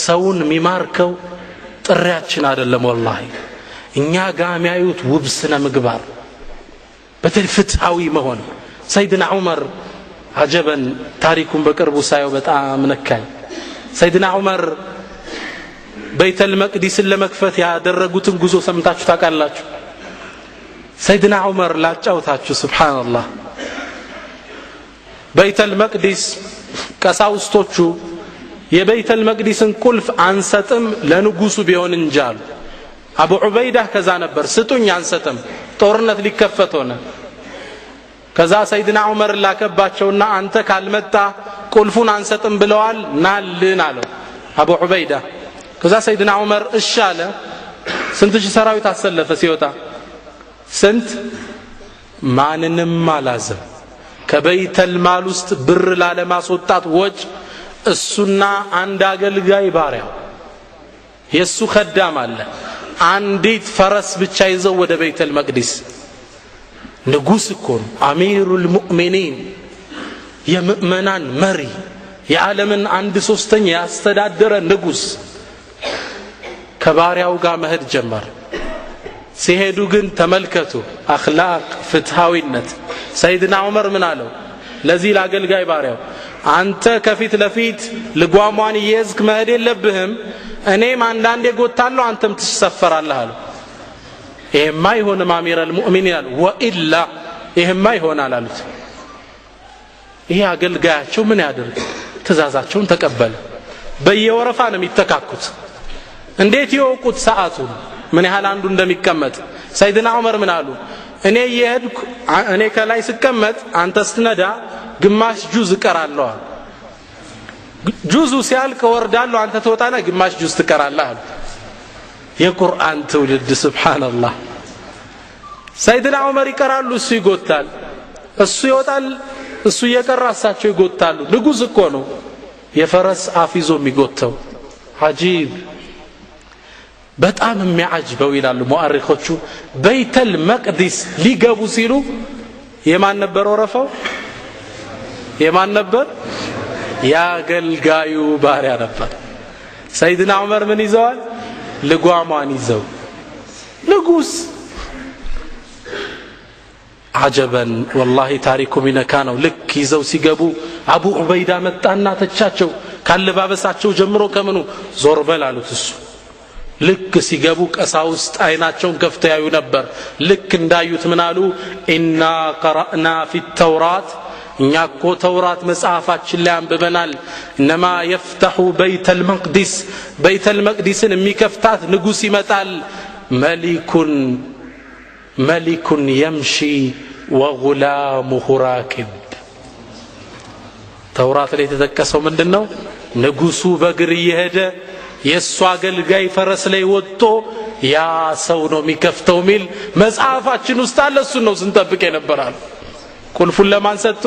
ሰውን ሚማርከው ጥሪያችን አይደለም والله እኛ ጋር የሚያዩት ውብስነ ምግባር በተፍታዊ መሆን ሰይድና ዑመር አጀበን ታሪኩን በቅርቡ ሳይው በጣም ነካኝ ሰይድና ዑመር በይተል መቅዲስን ለመክፈት ያደረጉትን ጉዞ ሰምታችሁ ታውቃላችሁ ሰይድና ዑመር ላጫውታችሁ ሱብሃንአላህ በይተል መቅዲስ ቀሳውስቶቹ የበይተል መቅዲስን ቁልፍ አንሰጥም ለንጉሱ ቢሆን እንጃል አቡ ዑበይዳ ከዛ ነበር ስጡኝ አንሰጥም ጦርነት ሊከፈት ሆነ ከዛ ሰይድና ዑመር ላከባቸውና አንተ ካልመጣ ቁልፉን አንሰጥም ብለዋል ናልን አለው አቡ ዑበይዳ ከዛ ሰይድና ዑመር እሺ አለ ስንት ሺህ ሰራዊት አሰለፈ ሲወጣ ስንት ማንንም አላዘም ከበይተል ማል ውስጥ ብር ላለማስወጣት ወጭ እሱና አንድ አገልጋይ ባሪያው የሱ خدام አለ አንዲት ፈረስ ብቻ ይዘው ወደ በይተል መቅዲስ ንጉስ እኮ አሚሩል ሙእሚኒን የሙእመናን መሪ የዓለምን 1/3 ያስተዳደረ ንጉስ ከባሪያው ጋር መሄድ ጀመረ ሲሄዱ ግን ተመልከቱ አኽላቅ ፍትሃዊነት ሰይድና ዑመር ምን አለው ለዚህ ለአገልጋይ ባሪያው አንተ ከፊት ለፊት ልጓሟን ይዝክ መሄድ የለብህም እኔም አንዳንዴ ጎታለሁ አንተም ትሰፈራለህ አለ ይሄማ ይሆንም አሚረል ሙእሚኒን አለ ወኢላ ይሄማ ይሆናል አሉት ይሄ አገልጋያቸው ምን ያደርግ ትእዛዛቸውን ተቀበለ በየወረፋ ነው የሚተካኩት እንዴት ይወቁት ሰዓቱን ምን ያህል አንዱ እንደሚቀመጥ ሰይድና ዑመር ምን አሉ እኔ ይሄድኩ እኔ ከላይ ስቀመጥ አንተ ስትነዳ ግማሽ ጁዝ እቀራለሁ ጁዙ ሲያልቅ ወርዳለሁ አንተ ተወጣና ግማሽ ጁዝ ትቀራለህ አሉ የቁርአን ትውልድ ሱብሃንአላህ ሰይድና ዑመር ይቀራሉ እሱ ይጎታል እሱ ይወጣል እሱ እየቀራሳቸው ይጎታሉ ንጉስ እኮ ነው የፈረስ አፊዞ የሚጎተው አጂብ በጣም የሚያጅበው ይላሉ ሙአሪኾቹ በይተል መቅዲስ ሊገቡ ሲሉ የማን ነበር ወረፋው የማን ነበር ያገልጋዩ ባሪያ ነበር ሰይድና ዑመር ምን ይዘዋል ልጓሟን ይዘው ንጉስ አጀበን والله ታሪኩ ሚነካ ነው ልክ ይዘው ሲገቡ አቡ ዑበይዳ መጣና ተቻቸው ካለባበሳቸው ጀምሮ ከመኑ ዞር በል አሉት እሱ ልክ ሲገቡ ቀሳውስት አይናቸውን ከፍተው ያዩ ነበር ልክ እንዳዩት ምን አሉ ኢና ቀራእና ፊ ተውራት እኛ እኮ ተውራት መጽሐፋችን ላይ አንብበናል እነማ يفتح بيت المقدسን የሚከፍታት ንጉስ ይመጣል ملك يمشي وغلامه راكب ተውራት ላይ ተጠቀሰው ምንድነው ንጉሱ በእግር እየሄደ የሱ አገልጋይ ፈረስ ላይ ወጥቶ ያ ሰው ነው የሚከፍተው ሚል መጽሐፋችን ውስጥ አለ እሱ ነው ስንጠብቅ የነበራል ቁልፉን ለማን ሰጡ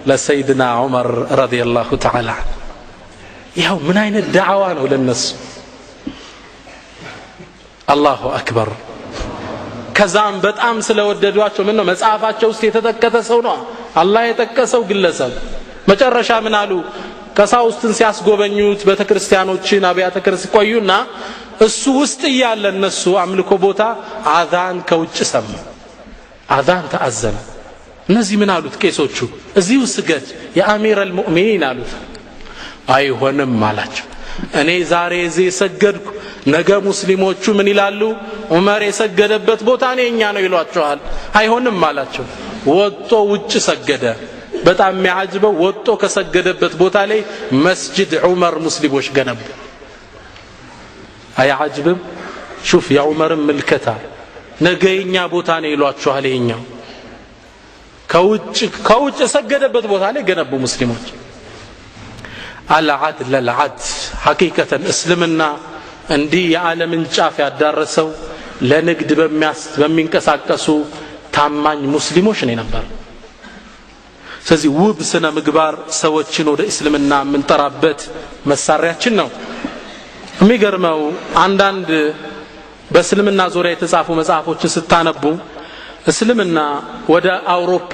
ለሰይድና ዑመር ረዲየላሁ ተዓላ ያው ምን አይነት ዳዕዋ ነው ለነሱ አላሁ አክበር ከዛም በጣም ስለወደዷቸው ምን ነው መጽሐፋቸው ውስጥ የተጠቀሰ ሰው ነው አላህ የጠቀሰው ግለሰብ መጨረሻ ምን አሉ ቀሳውስትን ሲያስጎበኙት በተክርስቲያኖችን አብያተ ክርስቲያን ቆዩና እሱ ውስጥ ያለ እነሱ አምልኮ ቦታ አዛን ከውጭ ሰማ አዛን ተአዘነ እነዚህ ምን አሉት ቄሶቹ እዚሁ ስገድ የአሚረል ሙእሚኒን አሉት አይሆንም አላቸው እኔ ዛሬ እዚህ ሰገድኩ ነገ ሙስሊሞቹ ምን ይላሉ ዑመር የሰገደበት ቦታ ነኛ ነው ይሏቸዋል አይሆንም አላቸው ወጥቶ ውጭ ሰገደ በጣም የሚያጅበው ወጥቶ ከሰገደበት ቦታ ላይ መስጂድ ዑመር ሙስሊሞች ገነቡ አያጅብም ሹፍ የዑመር ምልከታ ነገኛ ቦታ ነው ይሏቸዋል ይኛው ከውጭ ሰገደበት ቦታ ላይ ገነቡ ሙስሊሞች العدل حقيقة اسلمنا እንዲህ የዓለምን ጫፍ ያዳረሰው ለንግድ በሚንቀሳቀሱ ታማኝ ሙስሊሞች ነው ነበር። ስለዚህ ውብ ስነ ምግባር ሰዎችን ወደ እስልምና የምንጠራበት መሳሪያችን ነው። የሚገርመው አንዳንድ በእስልምና ዙሪያ የተጻፉ መጽሐፎችን ስታነቡ እስልምና ወደ አውሮፓ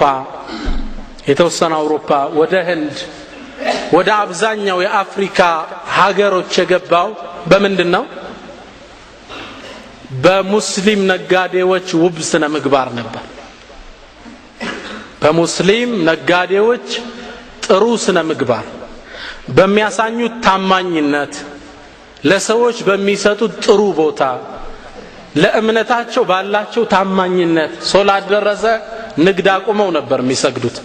የተወሰነ አውሮፓ ወደ ህንድ ወደ አብዛኛው የአፍሪካ ሀገሮች የገባው በምንድነው? በሙስሊም ነጋዴዎች ውብ ስነ ምግባር ነበር። በሙስሊም ነጋዴዎች ጥሩ ስነ ምግባር በሚያሳዩት ታማኝነት ለሰዎች በሚሰጡት ጥሩ ቦታ ለእምነታቸው ባላቸው ታማኝነት ሶላት ደረሰ ንግድ አቁመው ነበር የሚሰግዱት።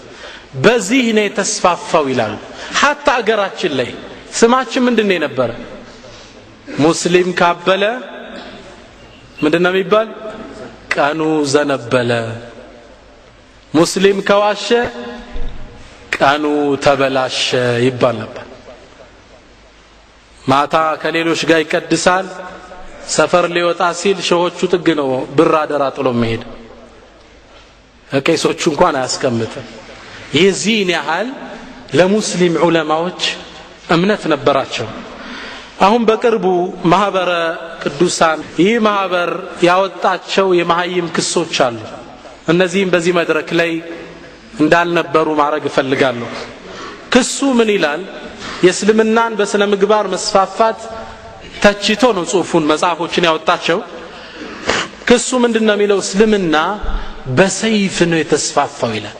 በዚህ ነው የተስፋፋው ይላሉ። ሐታ አገራችን ላይ ስማችን ምንድነው ነበር? ሙስሊም ካበለ ምንድነው የሚባል? ቀኑ ዘነበለ። ሙስሊም ከዋሸ ቀኑ ተበላሸ ይባል ነበር። ማታ ከሌሎች ጋር ይቀድሳል፣ ሰፈር ሊወጣ ሲል ሸሆቹ ጥግ ነው ብር አደራ ጥሎ መሄድ፣ ቄሶቹ እንኳን አያስቀምጥም። የዚህን ያህል ለሙስሊም ዑለማዎች እምነት ነበራቸው። አሁን በቅርቡ ማህበረ ቅዱሳን ይህ ማህበር ያወጣቸው የመሃይም ክሶች አሉ። እነዚህም በዚህ መድረክ ላይ እንዳልነበሩ ማድረግ እፈልጋለሁ። ክሱ ምን ይላል? የእስልምናን በስነ ምግባር መስፋፋት ተችቶ ነው ጽሁፉን መጽሐፎችን ያወጣቸው። ክሱ ምንድነው የሚለው? እስልምና በሰይፍ ነው የተስፋፋው ይላል።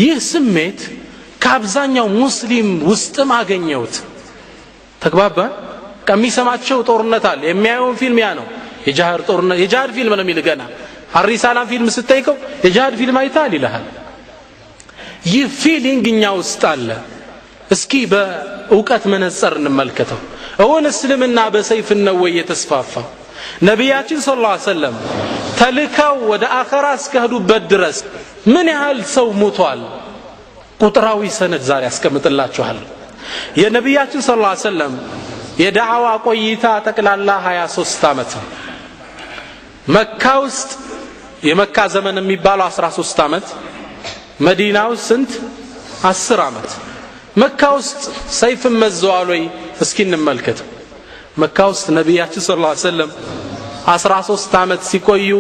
ይህ ስሜት ከአብዛኛው ሙስሊም ውስጥም አገኘሁት። ተግባባ? ከሚሰማቸው ጦርነት አለ፣ የሚያየውን ፊልም ያ ነው የጂሃድ ጦርነት፣ የጂሃድ ፊልም ነው የሚል ገና አሪሳላም ፊልም ስትጠይቀው የጂሃድ ፊልም አይታል ይልሃል። ይህ ፊሊንግ እኛ ውስጥ አለ። እስኪ በእውቀት መነጽር እንመልከተው። እውን እስልምና በሰይፍ ነው ወይ የተስፋፋው? ነቢያችን ሰለላሁ ዐለይሂ ወሰለም ተልከው ወደ አኺራ እስከሄዱበት ድረስ ምን ያህል ሰው ሞቷል? ቁጥራዊ ሰነድ ዛሬ አስቀምጥላችኋል። የነቢያችን ሰለላሁ ዐለይሂ ወሰለም የዳዕዋ ቆይታ ጠቅላላ 23 ዓመት ነው። መካ ውስጥ የመካ ዘመን የሚባለው 13 ዓመት፣ መዲና ውስጥ ስንት? 10 ዓመት። መካ ውስጥ ሰይፍ መዘዋል ወይ? እስኪ እንመልከት። መካ ውስጥ ነቢያችን ሰለላሁ ዐለይሂ ወሰለም 13 ዓመት ሲቆዩ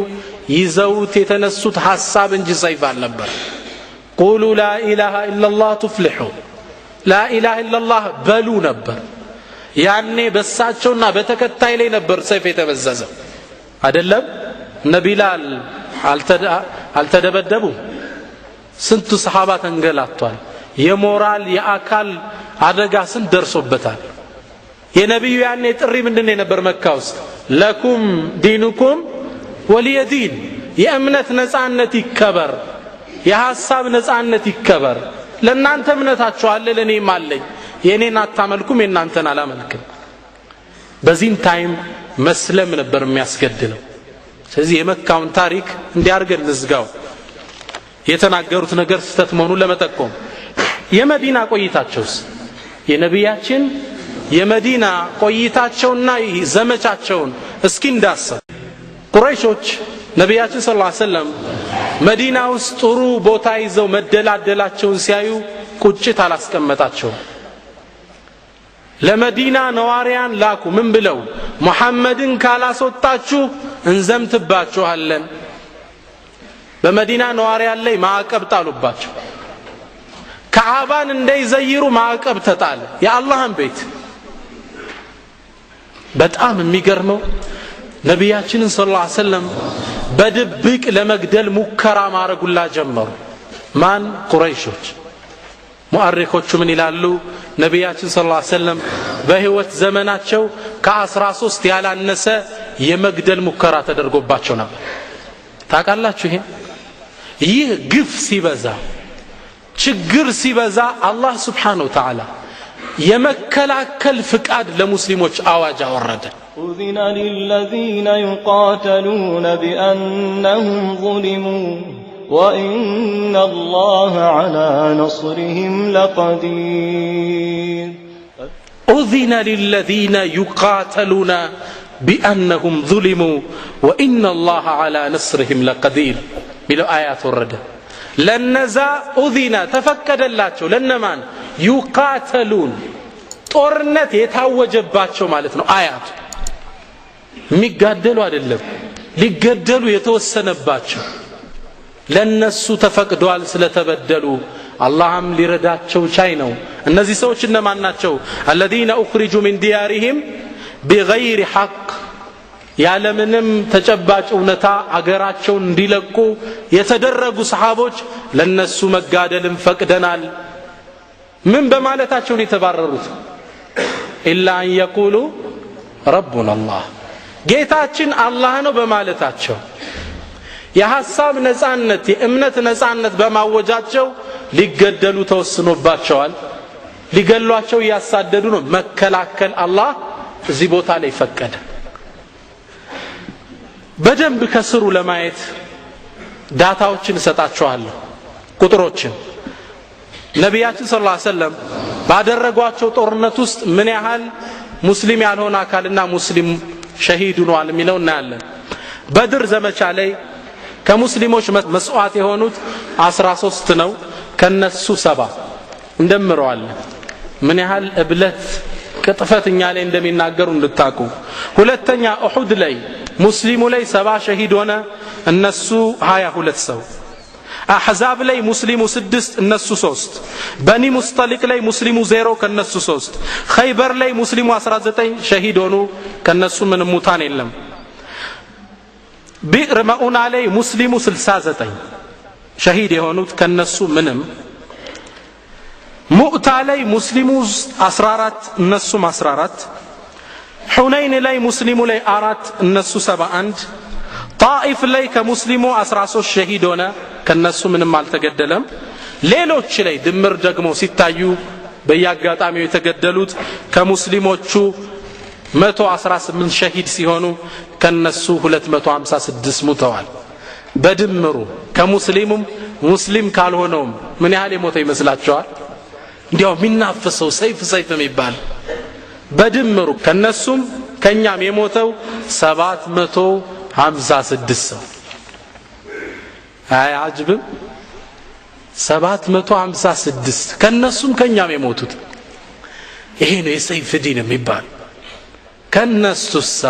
ይዘውት የተነሱት ሐሳብ እንጂ ሰይፍ አልነበር። ቁሉ ላ ኢላሃ ኢላላህ ቱፍሊሑ፣ ላ ኢላሃ ኢላላህ በሉ ነበር። ያኔ በሳቸውና በተከታይ ላይ ነበር ሰይፍ የተመዘዘው አይደለም። ነቢላል አልተደበደቡም። ስንቱ ሰሃባ ተንገላቷል። የሞራል የአካል አደጋ ስንት ደርሶበታል። የነብዩ ያኔ ጥሪ ምንድነው ነበር? መካ ውስጥ ለኩም ዲኑኩም ወሊየዲን፣ የእምነት ነፃነት ይከበር፣ የሐሳብ ነፃነት ይከበር። ለእናንተ እምነታችሁ አለ፣ ለኔም አለኝ። የኔን አታመልኩም፣ የናንተን አላመልክም። በዚህም ታይም መስለም ነበር የሚያስገድለው። ስለዚህ የመካውን ታሪክ እንዲያርገን ንዝጋው። የተናገሩት ነገር ስተት መሆኑን ለመጠቆም የመዲና ቆይታቸውስ የነቢያችን የመዲና ቆይታቸውና ዘመቻቸውን እስኪ እንዳሰብ። ቁረይሾች ነቢያችን ሰለላሁ ዐለይሂ ወሰለም መዲና ውስጥ ጥሩ ቦታ ይዘው መደላደላቸውን ሲያዩ ቁጭት አላስቀመጣቸውም። ለመዲና ነዋሪያን ላኩ። ምን ብለው? ሙሐመድን ካላስወጣችሁ እንዘምትባችኋለን። በመዲና ነዋሪያን ላይ ማዕቀብ ጣሉባቸው። ከዓባን እንዳይዘይሩ ማዕቀብ ተጣለ። የአላህን ቤት በጣም የሚገርመው ነቢያችንን ሰለላሁ ዐለይሂ ወሰለም በድብቅ ለመግደል ሙከራ ማረጉላ ጀመሩ። ማን? ቁረይሾች። ሙአሪኮቹ ምን ይላሉ? ነቢያችን ሰለላሁ ዐለይሂ ወሰለም በህይወት ዘመናቸው ከ13 ያላነሰ የመግደል ሙከራ ተደርጎባቸው ነበር። ታውቃላችሁ? ይህ ግፍ ሲበዛ ችግር ሲበዛ አላህ Subhanahu Wa Ta'ala የመከላከል ፍቃድ ለሙስሊሞች አዋጅ አወረደ። أذن للذين يقاتلون بأنهم ظلموا وإن الله على نصرهم لقدير. أذن للذين يقاتلون بأنهم ظلموا وإن الله على نصرهم لقدير بلو آيات ورده لنزا أذنا تفكد اللاتشو لنمان يقاتلون ጦርነት የታወጀባቸው ማለት ነው አያቱ የሚጋደሉ አይደለም ሊገደሉ የተወሰነባቸው ለነሱ ተፈቅዷል ስለተበደሉ አላህም ሊረዳቸው ቻይ ነው እነዚህ ሰዎች እነማን ናቸው الذين اخرجوا من ديارهم بغير حق ያለምንም ተጨባጭ እውነታ አገራቸውን እንዲለቁ የተደረጉ ሰሃቦች ለነሱ መጋደልን ፈቅደናል ምን በማለታቸው ነው የተባረሩት إلا أن يقولوا ربنا الله ጌታችን አላህ ነው በማለታቸው የሐሳብ ነጻነት የእምነት ነጻነት በማወጃቸው ሊገደሉ ተወስኖባቸዋል ሊገሏቸው ያሳደዱ ነው መከላከል አላህ እዚህ ቦታ ላይ ፈቀደ በደንብ ከስሩ ለማየት ዳታዎችን ሰጣቸዋለሁ ቁጥሮችን ነብያችን ሰለላሁ ዐለይሂ ወሰለም ባደረጓቸው ጦርነት ውስጥ ምን ያህል ሙስሊም ያልሆነ አካልና ሙስሊም ሸሂድ ሆኗል የሚለው እናያለን በድር ዘመቻ ላይ ከሙስሊሞች መስዋዕት የሆኑት 13 ነው ከነሱ 7 እንደምረዋለን ምን ያህል እብለት ቅጥፈትኛ ላይ እንደሚናገሩ እንድታቁ ሁለተኛ ኡሁድ ላይ ሙስሊሙ ላይ 7 ሸሂድ ሆነ እነሱ 22 ሰው አህዛብ ላይ ሙስሊሙ 6 እነሱ 3 በኒ ሙስጠሊቅ ላይ ሙስሊሙ 0 ከነሱ 3 ኸይበር ላይ ሙስሊሙ 19 ሸሂድ ሆኑ ከነሱ ምንም ሙታን የለም ቢዕር መኡና ላይ ሙስሊሙ 69 ሸሂድ የሆኑት ከነሱ ምንም ሙእታ ላይ ሙስሊሙ 14 እነሱም 14 ሁነይን ላይ ሙስሊሙ ላይ 4 እነሱ 71 ጣኢፍ ላይ ከሙስሊሙ 13 ሸሂድ ሆነ ከነሱ ምንም አልተገደለም ሌሎች ላይ ድምር ደግሞ ሲታዩ በያጋጣሚው የተገደሉት ከሙስሊሞቹ 118 ሸሂድ ሲሆኑ ከነሱ 256 ሙተዋል በድምሩ ከሙስሊሙም ሙስሊም ካልሆነውም ምን ያህል የሞተ ይመስላችኋል እንዲያው ሚናፈሰው ሰይፍ የሚባል በድምሩ ከነሱም ከኛም የሞተው 756 ሰው አያጅብም 756 ከነሱም ከኛም የሞቱት ይሄ ነው የሰይፍ ዲን የሚባል ከነሱሳ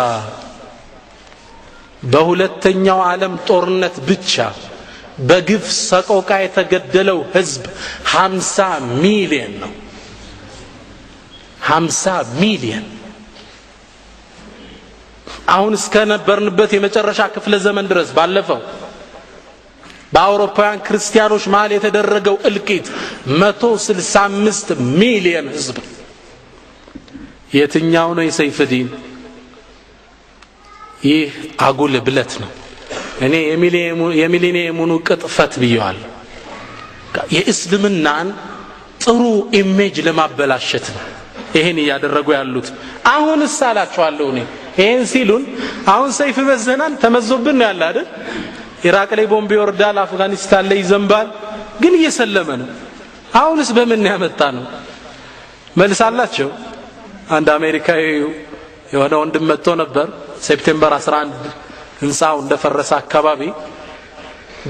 በሁለተኛው ዓለም ጦርነት ብቻ በግፍ ሰቆቃ የተገደለው ህዝብ 50 ሚሊዮን ነው 50 ሚሊዮን አሁን እስከነበርንበት የመጨረሻ ክፍለ ዘመን ድረስ ባለፈው በአውሮፓውያን ክርስቲያኖች መሃል የተደረገው እልቂት 165 ሚሊዮን ህዝብ የትኛው ነው የሰይፍ ዲን ይህ አጉል ብለት ነው እኔ የሚሊኒየሙኑ ቅጥፈት ብየዋል የእስልምናን ጥሩ ኢሜጅ ለማበላሸት ነው ይሄን ያደረጉ ያሉት አሁን ሳላችኋለሁ እኔ ይሄን ሲሉን አሁን ሰይፍ መዘናን ተመዞብን ነው ያለ አይደል ኢራቅ ላይ ቦምብ ይወርዳል አፍጋኒስታን ላይ ይዘንባል ግን እየሰለመ ነው አሁንስ በምን ያመጣ ነው መልሳላቸው አንድ አሜሪካዊ የሆነ ወንድም መጥቶ ነበር ሴፕቴምበር 11 ህንጻው እንደፈረሰ አካባቢ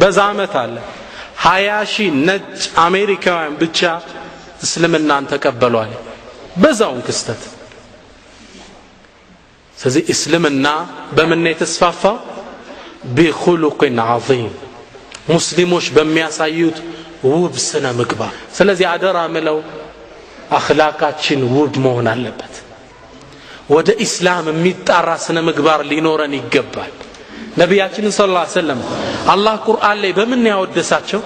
በዛ አመት አለ 20,000 ነጭ አሜሪካውያን ብቻ እስልምናን ተቀበሏል በዛው ክስተት ስለዚህ እስልምና በምን የተስፋፋው بخلق عظيم ሙስሊሞች በሚያሳዩት ውብ ስነ ምግባር ስለዚህ አደራ ምለው አኽላቃችን ውብ መሆን አለበት ወደ እስላም የሚጣራ ስነ ምግባር ሊኖረን ይገባል ነብያችን ሰለላሁ ዐለይሂ ወሰለም አላህ ቁርአን ላይ በምን ያወደሳቸው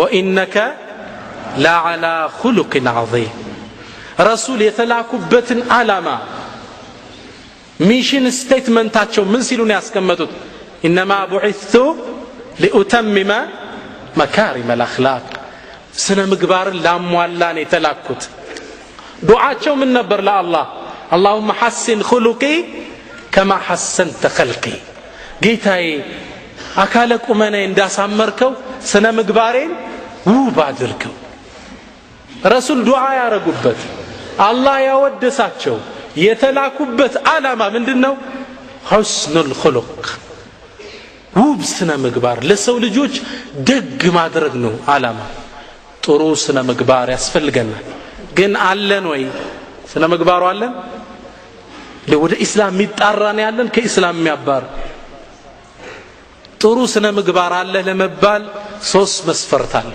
ወኢነከ ለዓላ خلق عظيم ረሱል የተላኩበትን ዓላማ ሚሽን ስቴትመንታቸው ምን ሲሉ ነው ያስቀመጡት انما بعثت لاتمم مكارم الاخلاق ስነ ምግባርን ላሟላን የተላኩት ዱዓቸው ምን ነበር ለአላህ اللهم حسن خلقي كما حسنت خلقي ጌታዬ አካለ ቁመኔ እንዳሳመርከው ስነ ምግባሬን ውብ አድርገው ረሱል ዱዓ ያረጉበት አላህ ያወደሳቸው የተላኩበት ዓላማ ምንድነው ሁስኑል ኹሉቅ ውብ ስነ ምግባር ለሰው ልጆች ደግ ማድረግ ነው ዓላማ ጥሩ ስነ ምግባር ያስፈልገናል ግን አለን ወይ ስነ ምግባሩ አለን ለወደ እስላም የሚጣራን ያለን ከእስላም የሚያባር ጥሩ ስነ ምግባር አለ ለመባል ሶስት መስፈርት አለ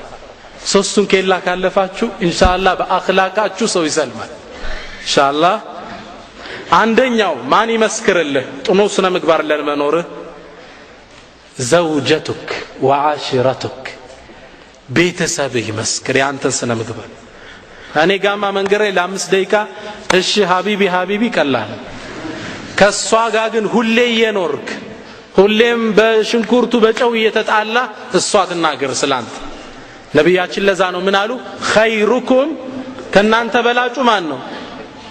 ሶስቱን ከላ ካለፋችሁ ኢንሻአላህ በአኽላቃችሁ ሰው ይሰልማል ኢንሻአላህ አንደኛው ማን ይመስክርልህ ጥሩ ስነ ምግባር ለመኖርህ زوجتك وعاشرتك ቤተሰብህ ይመስክር ያንተን ስነ ምግባር እኔ ጋማ መንገሬ ለ5 ደቂቃ እሺ ሀቢቢ ቀላል ከሷ ጋር ግን ሁሌ እየኖርክ ሁሌም በሽንኩርቱ በጨው እየተጣላ እሷ ትናገር ስላንተ ነብያችን ለዛ ነው ምን አሉ خيركم ከናንተ በላጩ ማን ነው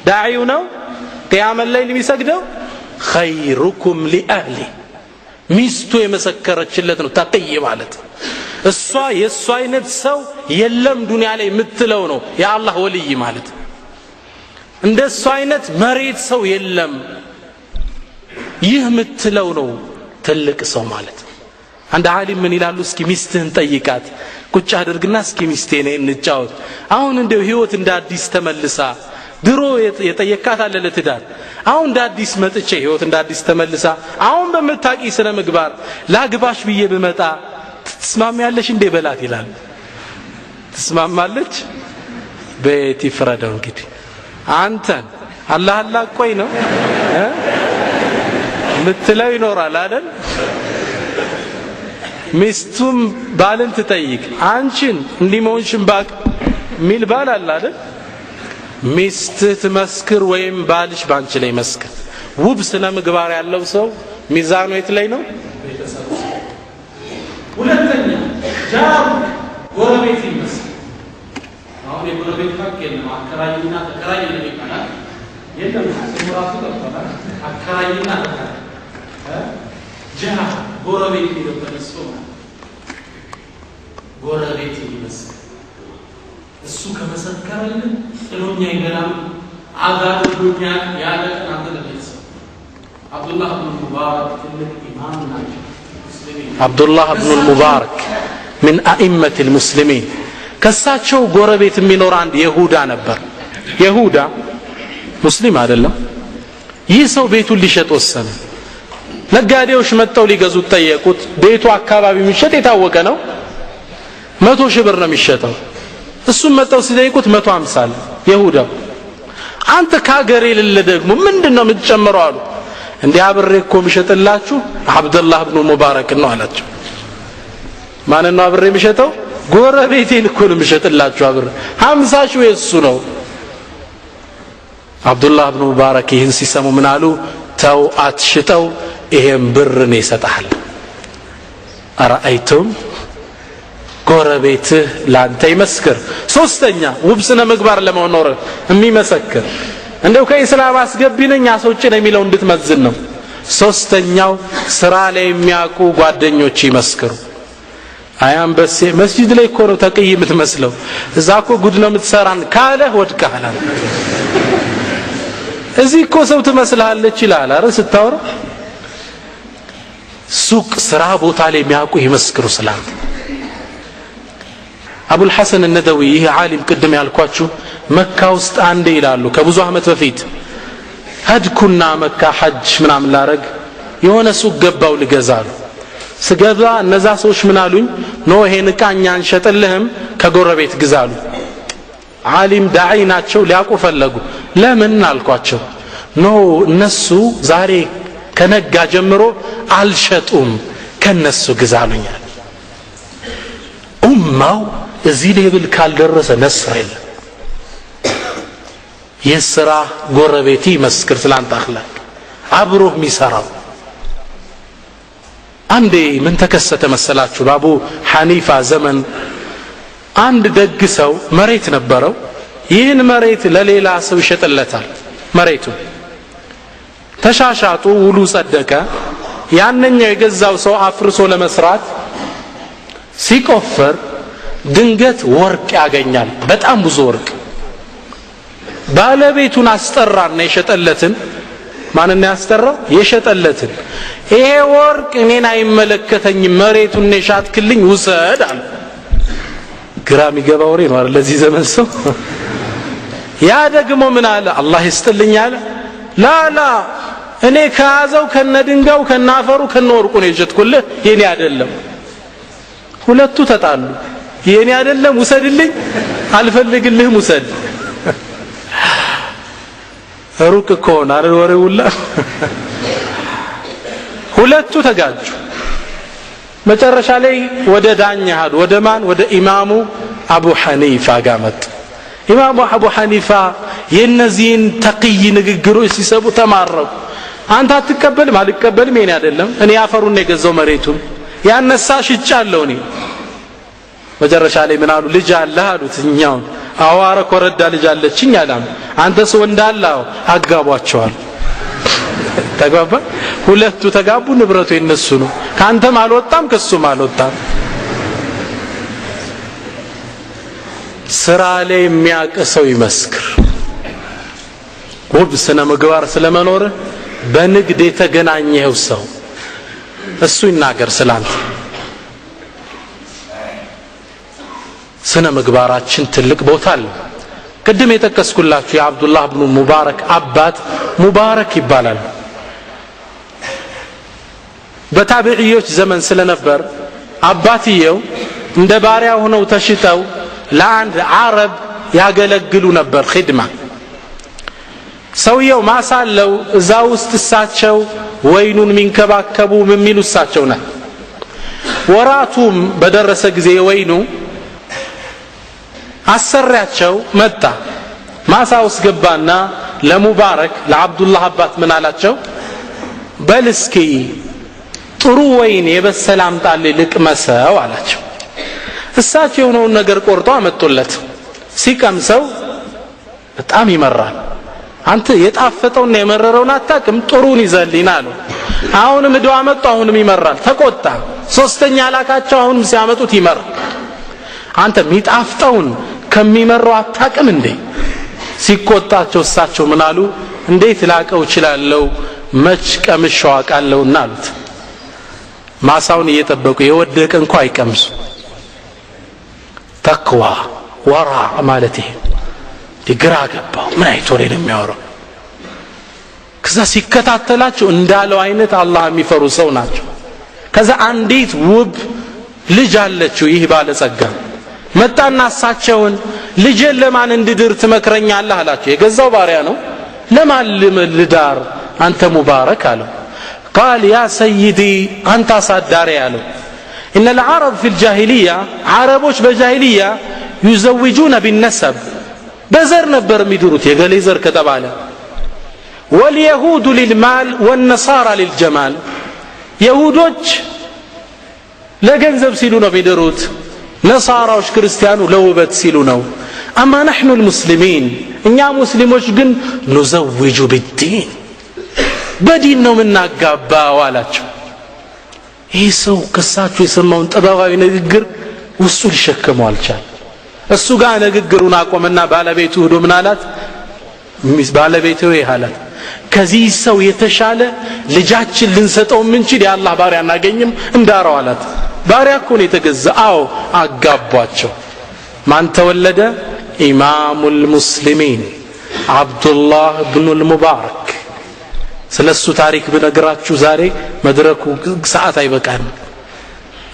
ዳዒው ነው ቂያም ላይ የሚሰግደው خيركم لاهله ሚስቱ የመሰከረችለት ነው ተቅይ ማለት እሷ የሷ አይነት ሰው የለም ዱንያ ላይ የምትለው ነው የአላህ ወልይ ማለት እንደሷ አይነት መሬት ሰው የለም ይህ የምትለው ነው ትልቅ ሰው ማለት አንድ ዓሊም ምን ይላሉ እስኪ ሚስትህን ጠይቃት ቁጭ አድርግና እስኪ ሚስቴ ነኝ እንጫወት አሁን እንደው ህይወት እንደ አዲስ ተመልሳ ድሮ የጠየቃት አለ ለትዳር አሁን እንደ አዲስ መጥቼ ህይወት እንደ አዲስ ተመልሳ አሁን በመታቂ ስነ ምግባር ላግባሽ ብዬ በመጣ ትስማማለሽ እንዴ በላት ይላል ትስማማለች ቤት ይፍረደው እንግዲህ አንተን አላህ ቆይ ነው ምትለው ይኖራል አይደል ሚስቱም ባልን ትጠይቅ አንቺን እንዲሞንሽም ባቅ ሚል ባል አለ አይደል ሚስትህ ትመስክር ወይም ባልሽ ባንቺ ላይ መስክር ውብ ስነ ምግባር ያለው ሰው ሚዛኑ የት ላይ ነው ቤተሰብ ሁለተኛ ጃር ጎረቤት ይመስል አሁን የጎረቤት ሀቅ የለም አከራይና ተከራይ ነው ይባላል የለም ስሙራቱ ተባለ አከራይና ተከራይ ጃር ጎረቤት ይደበል ሰው ጎረቤት ይመስል እሱ ከመሰከረልን ጥሎኛ ይገራም አጋር ዱንያ ያለ አንተ ለበስ አብዱላህ ኢብኑ ሙባረክ ትልቅ ኢማም ናቸው አብዱላህ ኢብኑ ሙባረክ من ائمه المسلمين ከሳቸው ጎረቤት የሚኖር አንድ ይሁዳ ነበር ይሁዳ ሙስሊም አይደለም ይህ ሰው ቤቱን ሊሸጥ ወሰነ ነጋዴዎች መጥተው ሊገዙት ጠየቁት ቤቱ አካባቢ የሚሸጥ የታወቀ ነው 100 ሺህ ብር ነው የሚሸጠው እሱም መጣው ሲጠይቁት 150 ይሁዳ አንተ ካገሬ ለለ ደግሞ ምንድነው የምትጨምረው አሉ እንዴ አብሬ እኮ ምሸጥላችሁ አብዱላህ ኢብኑ ሙባረክ ነው አላቸው ማን ነው አብሬ ምሸጠው ጎረቤቴን እኮ ነው ምሸጥላችሁ አብሬ 50 ሺህ እሱ ነው አብዱላህ ኢብኑ ሙባረክ ይህን ሲሰሙ ምን አሉ ተው አትሽጠው ይሄን ብር ነው ይሰጣል አራአይቱም ጎረቤትህ ላንተ ይመስክር ሶስተኛ ውብ ስነ ምግባር ለመኖር የሚመሰክር እንደው ከኢስላም አስገቢነኝ አስወጭ ነው የሚለው እንድትመዝን ነው ሶስተኛው ስራ ላይ የሚያውቁ ጓደኞች ይመስክሩ አያም በስ መስጂድ ላይ እኮ ነው ተቅይ የምትመስለው እዛ እኮ ጉድ ነው የምትሰራን ካለ ወድቀሃል እዚህ እኮ ሰው ትመስላለች ይላል አረ ስታወራ ሱቅ ስራ ቦታ ላይ የሚያውቁ ይመስክሩ ስላንተ አቡ الحسن الندوي ይህ ዓሊም ቅድም ያልኳችሁ መካ ውስጥ አንዴ ይላሉ ከብዙ አመት በፊት ሀድኩና መካ ሐጅ ምናምን ላረግ የሆነ ሱቅ ገባው ልገዛሉ ስገዛ እነዛ ሰዎች ምን አሉኝ ኖ ይሄን ቃኛ አንሸጥልህም ከጎረቤት ግዛሉ ዓሊም ዳዒ ናቸው ሊያውቁ ፈለጉ ለምን አልኳቸው ኖ እነሱ ዛሬ ከነጋ ጀምሮ አልሸጡም ከነሱ ግዛሉኛል ኡማው እዚህ ሌብል ካልደረሰ ነስር የለም የሥራ ጎረቤቲ መስክር ስላንተ አኽላቅ አብሮህ ሚሰራው አንዴ ምን ተከሰተ መሰላችሁ ባቡ ሐኒፋ ዘመን አንድ ደግ ሰው መሬት ነበረው ይህን መሬት ለሌላ ሰው ይሸጥለታል መሬቱ ተሻሻጡ ውሉ ጸደቀ ያንኛው የገዛው ሰው አፍርሶ ለመስራት ሲቆፈር ድንገት ወርቅ ያገኛል በጣም ብዙ ወርቅ ባለቤቱን አስጠራና የሸጠለትን ማንን ያስጠራው የሸጠለትን ይሄ ወርቅ እኔን አይመለከተኝም መሬቱን ነሻትክልኝ ውሰድ አለ ግራም ይገባው ወሬ ነው አይደል ለዚህ ዘመን ሰው ያ ደግሞ ምን አለ አላህ ይስጥልኝ አለ ላ እኔ ካዘው ከነድንጋው ከናፈሩ ከነወርቁ ነው የሸጥኩልህ የኔ አይደለም ሁለቱ ተጣሉ የኔ አይደለም ውሰድልኝ አልፈልግልህም ውሰድ ሩቅ ኮን አይደል ወሬውላ ሁለቱ ተጋጁ መጨረሻ ላይ ወደ ዳኛ ሄዱ ወደ ማን ወደ ኢማሙ አቡ ሐኒፋ ጋር መጡ ኢማሙ አቡ ሐኒፋ የነዚህን ተቅይ ንግግሮች ሲሰቡ ተማረኩ አንተ አትቀበልም አልቀበልም የኔ አይደለም እኔ አፈሩን ነው የገዛው መሬቱን ያነሳ ሽጫለሁ እኔ መጨረሻ ላይ ምን አሉ ልጅ አለ አሉት እኛው አዋረ ኮረዳ ልጅ አለችኝ አላም አንተስ ወንዳላው አጋቧቸዋል ተጋባ ሁለቱ ተጋቡ ንብረቱ የነሱ ነው ካንተም አልወጣም ከሱም አልወጣም ስራ ላይ የሚያቀሰው ይመስክር ውብ ስነ ምግባር ስለመኖር በንግድ የተገናኘው ሰው እሱ ይናገር ስላንተ ስነ ምግባራችን ትልቅ ቦታ አለው ቅድም የተከስኩላችሁ የአብዱላህ ኢብኑ ሙባረክ አባት ሙባረክ ይባላል በታቢዒዎች ዘመን ስለነበር አባትየው እንደ ባሪያ ሆነው ተሽተው ለአንድ አረብ ያገለግሉ ነበር ኺድማ ሰውየው ማሳለው እዛ ውስጥ እሳቸው ወይኑን ሚንከባከቡ ምን እሳቸው ነው ወራቱም በደረሰ ጊዜ ወይኑ አሰሪያቸው መጣ ማሳውስ ገባና ለሙባረክ ለአብዱላህ አባት ምን አላቸው በልስኪ ጥሩ ወይን የበሰለ አምጣልኝ ልቅመሰው አላቸው እሳቸው የሆነውን ነገር ቆርጦ አመጡለት ሲቀምሰው በጣም ይመራል አንተ የጣፈጠውና የመረረውን አታቅም ጥሩን ይዘልኝ አለው አሁንም ዱዓ አመጡ አሁንም ይመራል ተቆጣ ሶስተኛ ላካቸው አሁንም ሲያመጡት ይመራል አንተ ሚጣፍጠውን ከሚመራው አታቅም እንዴ ሲቆጣቸው እሳቸው ምን አሉ እንዴት ላቀው ይችላልው መች ቀምሻው አቃለውና አሉት ማሳውን እየጠበቁ የወደቀ እንኳን አይቀምሱ ተቅዋ ወራ ማለት ይሄ ግራ ገባው ምን አይቶሬ ነው የሚያወራው ከዛ ሲከታተላቸው እንዳለው አይነት አላህ የሚፈሩ ሰው ናቸው ከዛ አንዲት ውብ ልጅ አለችው ይህ ባለጸጋ መጣና እሳቸውን ልጄን ለማን እንድድር ትመክረኛለህ አላቸው የገዛው ባሪያ ነው ለማን ልዳር አንተ ሙባረክ አለው قال يا سيدي أنت صداري له إن العرب في الجاهلية عربوش بجاهلية يزوجون بالنسب بزر نبر مدروت يقال يزر كتب على واليهود للمال والنصارى للجمال يهودوش لا جنزب سيلونا مدروت نصارى وش كريستيانو لوبت سيلونا أما نحن المسلمين إن يا مسلموش جن نزوج بالدين በዲን ነው ምናጋባው አላቸው ይህ ሰው ከሳቸው የሰማውን ጥበባዊ ንግግር ውስጡ ሊሸከመው አልቻለም እሱ ጋር ንግግሩን አቆመና ባለቤቱ ሄዶ ምን አላት ባለቤቱ ይሃላት ከዚህ ሰው የተሻለ ልጃችን ልንሰጠው ምንችል የአላህ ባሪያ እናገኝም እንዳራው አላት ባሪያ እኮ ነው የተገዛ አዎ አጋቧቸው ማን ተወለደ ኢማሙል ሙስሊሚን አብዱላህ ኢብኑል ሙባረክ ስለሱ ታሪክ ብነግራችሁ ዛሬ መድረኩ ሰዓት አይበቃም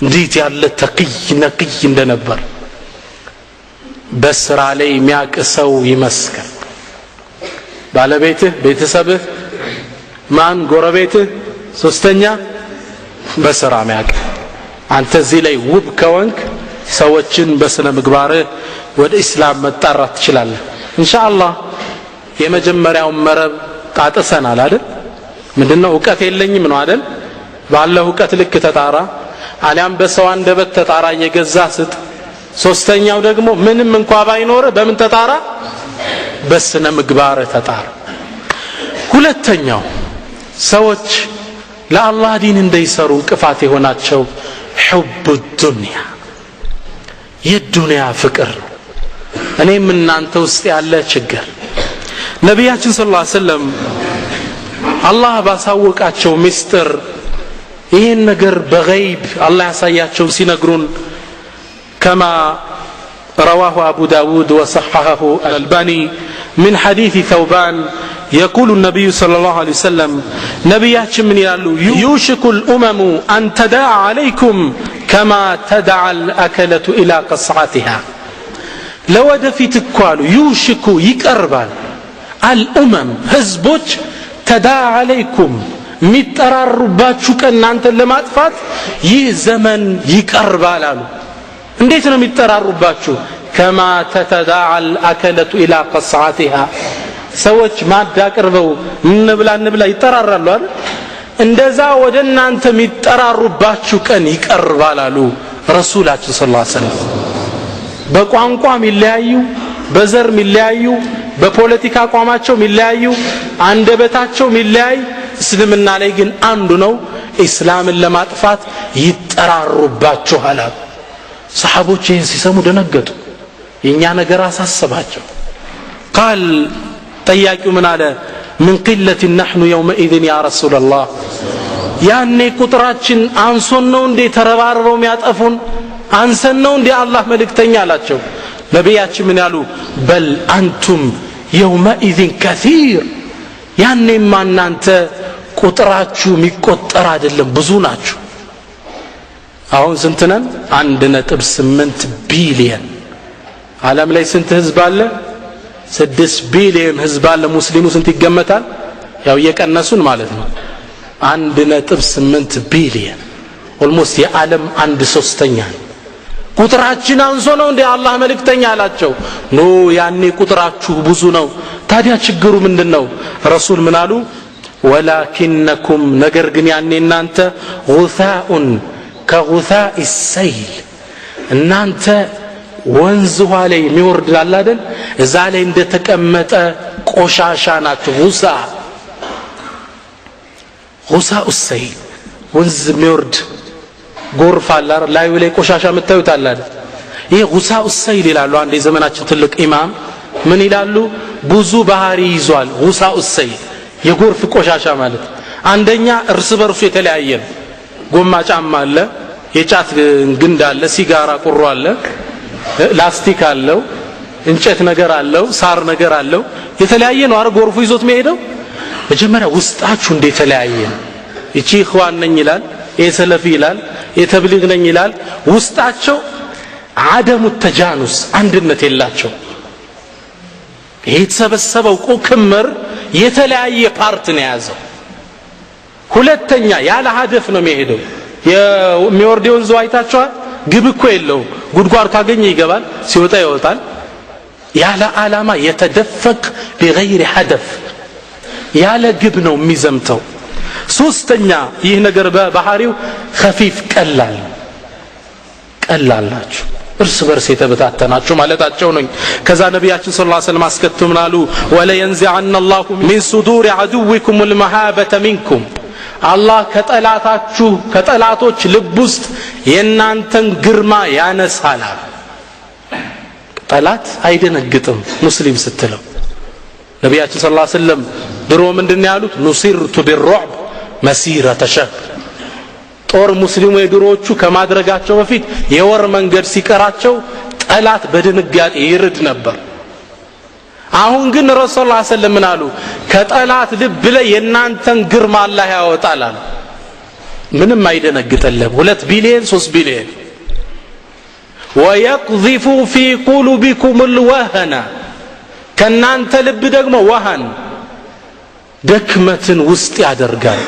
እንዴት ያለ ተቅይ ነቅይ እንደነበር በስራ ላይ የሚያቀሰው ይመስከር ባለቤትህ ቤተሰብህ ማን ጎረቤትህ ሶስተኛ በስራ የሚያቀ አንተ እዚህ ላይ ውብ ከወንክ ሰዎችን በስነ ምግባርህ ወደ እስላም መጣራት ትችላለህ ኢንሻአላህ የመጀመሪያው መረብ ጣጥሰናል አይደል ምንድነው ዕውቀት የለኝም ነው አይደል ባለው ዕውቀት ልክ ተጣራ አሊያም በሰው አንደበት ተጣራ እየገዛ ስጥ ሶስተኛው ደግሞ ምንም እንኳን ባይኖር በምን ተጣራ በስነ ምግባር ተጣራ ሁለተኛው ሰዎች ለአላህ ዲን እንዳይሰሩ እንቅፋት የሆናቸው حب الدنيا የዱንያ ፍቅር እኔም እናንተ ውስጥ ያለ ችግር ነብያችን ሰለላሁ ዐለይሂ ወሰለም አላህ ባሳወቃቸው ምስጢር ይህን ነገር በገይብ አላህ ያሳያቸው ሲነግሩን كما رواه أبو داود وصححه الألباني من حديث ثوبان يقول النبي صلى الله عليه وسلم نبياتش من يالو يوشك الأمم أن تداعى عليكم كما تدعى الأكلة إلى قصعتها لو دفيت الكوالو يوشك يكربال الأمم هزبوش تداعى عليكم مترارباتشو كأنانت لما أتفات يزمن يكربال እንዴት ነው የሚተራሩባችሁ كما تتداعى الأكلة إلى قصعتها ሰዎች ማዳ ቀርበው እንብላ ይተራራሉ አይደል እንደዛ ወደ እናንተ የሚተራሩባችሁ ቀን ይቀርባል አሉ ረሱላችን ሰለላሁ ዐለይሂ ወሰለም በቋንቋ የሚለያዩ በዘር የሚለያዩ በፖለቲካ አቋማቸው የሚለያዩ አንደበታቸው የሚለያይ እስልምና ላይ ግን አንዱ ነው እስላምን ለማጥፋት ይተራሩባችኋል አሉ صحابوች ይህን ሲሰሙ ደነገጡ የኛ ነገር አሳሰባቸው قال ጠያቂው ምን አለ من قلة نحن يومئذ يا رسول الله ያኔ ቁጥራችን አንሶን ነው እንዴ ተረባርበው የሚያጠፉን አንሰን ነው እንዴ አላህ መልእክተኛ አላቸው ነብያችን ምን ያሉ بل انتم يومئذ كثير ያኔማ እናንተ ቁጥራችሁ የሚቆጠር አይደለም ብዙ ናችሁ አሁን ስንት ነን 1.8 ቢሊዮን ዓለም ላይ ስንት ህዝብ አለ 6 ቢሊዮን ህዝብ አለ ሙስሊሙ ስንት ይገመታል ያው እየቀነሱን ማለት ነው 1.8 ቢሊዮን ኦልሞስት የዓለም 1/3 ቁጥራችን አንሶ ነው እንዴ አላህ መልእክተኛ አላቸው ኖ ያኔ ቁጥራችሁ ብዙ ነው ታዲያ ችግሩ ምንድነው ረሱል ምን አሉ ወላኪንኩም ነገር ግን ያኔ እናንተ ጉሳኡን كغثاء السيل እናንተ ወንዝ ውሃ ላይ የሚወርድ አለ አይደል እዛ ላይ እንደተቀመጠ ቆሻሻ ናችሁ غثاء السيل ወንዝ የሚወርድ ጎርፍ አለ ላይ ላይ ቆሻሻ መታዩት አለ አይደል ይሄ غثاء السيل ይላሉ አንድ የዘመናችን ትልቅ ኢማም ምን ይላሉ ብዙ ባህሪ ይዟል غثاء السيل የጎርፍ ቆሻሻ ማለት አንደኛ እርስ በርሱ የተለያየ ነው ጎማ ጫማ አለ የጫት ግንድ አለ ሲጋራ ቁሩ አለ ላስቲክ አለው እንጨት ነገር አለው ሳር ነገር አለው የተለያየ ነው አረ ጎርፉ ይዞት መሄደው መጀመሪያ ውስጣችሁ እንደ የተለያየ ነው እቺ ኢኽዋን ነኝ ይላል የሰለፊ ይላል የተብሊግ ነኝ ይላል ውስጣቸው አደሙ ተጃኑስ አንድነት የላቸው ይሄ ተሰበሰበው ክምር የተለያየ ፓርት ነው ያዘው ሁለተኛ ያለ ሀደፍ ነው የሚሄደው የሚወርደውን ዘው አይታችኋል ግብ እኮ የለው ጉድጓድ ካገኘ ይገባል ሲወጣ ይወጣል ያለ ዓላማ የተደፈቅ بغير هدف ያለ ግብ ነው የሚዘምተው ሶስተኛ ይህ ነገር በባህሪው خفيف ቀላል ናቸው እርስ በርስ የተበታተናቸው ማለታቸው ነው ከዛ ነብያችን ሰለላሁ ዐለይሂ ወሰለም አስከተምናሉ ولا ينزعن الله من صدور عدوكم المهابة منكم አላህ ከጠላቶች ልብ ውስጥ የናንተን ግርማ ያነሳል ጠላት አይደነግጥም ሙስሊም ስትለው ነብያችን ሰለላሁ ዐለይሂ ወሰለም ድሮ ምንድነው ያሉት ኑሲርቱ ቢሩዕብ መስيرة شهر ጦር ሙስሊሙ የድሮቹ ከማድረጋቸው በፊት የወር መንገድ ሲቀራቸው ጠላት በድንጋጤ ይርድ ነበር አሁን ግን ረሱላህ ሰለላሁ ዐለይሂ ወሰለም አሉ ከጠላት ልብ ላይ የናንተን ግርማ አላህ ያወጣል አሉ ምንም አይደነግጥልም 2 ቢሊዮን 3 ቢሊዮን ويقذف في قلوبكم الوهن ከናንተ ልብ ደግሞ ወሃን ደክመትን ውስጥ ያደርጋል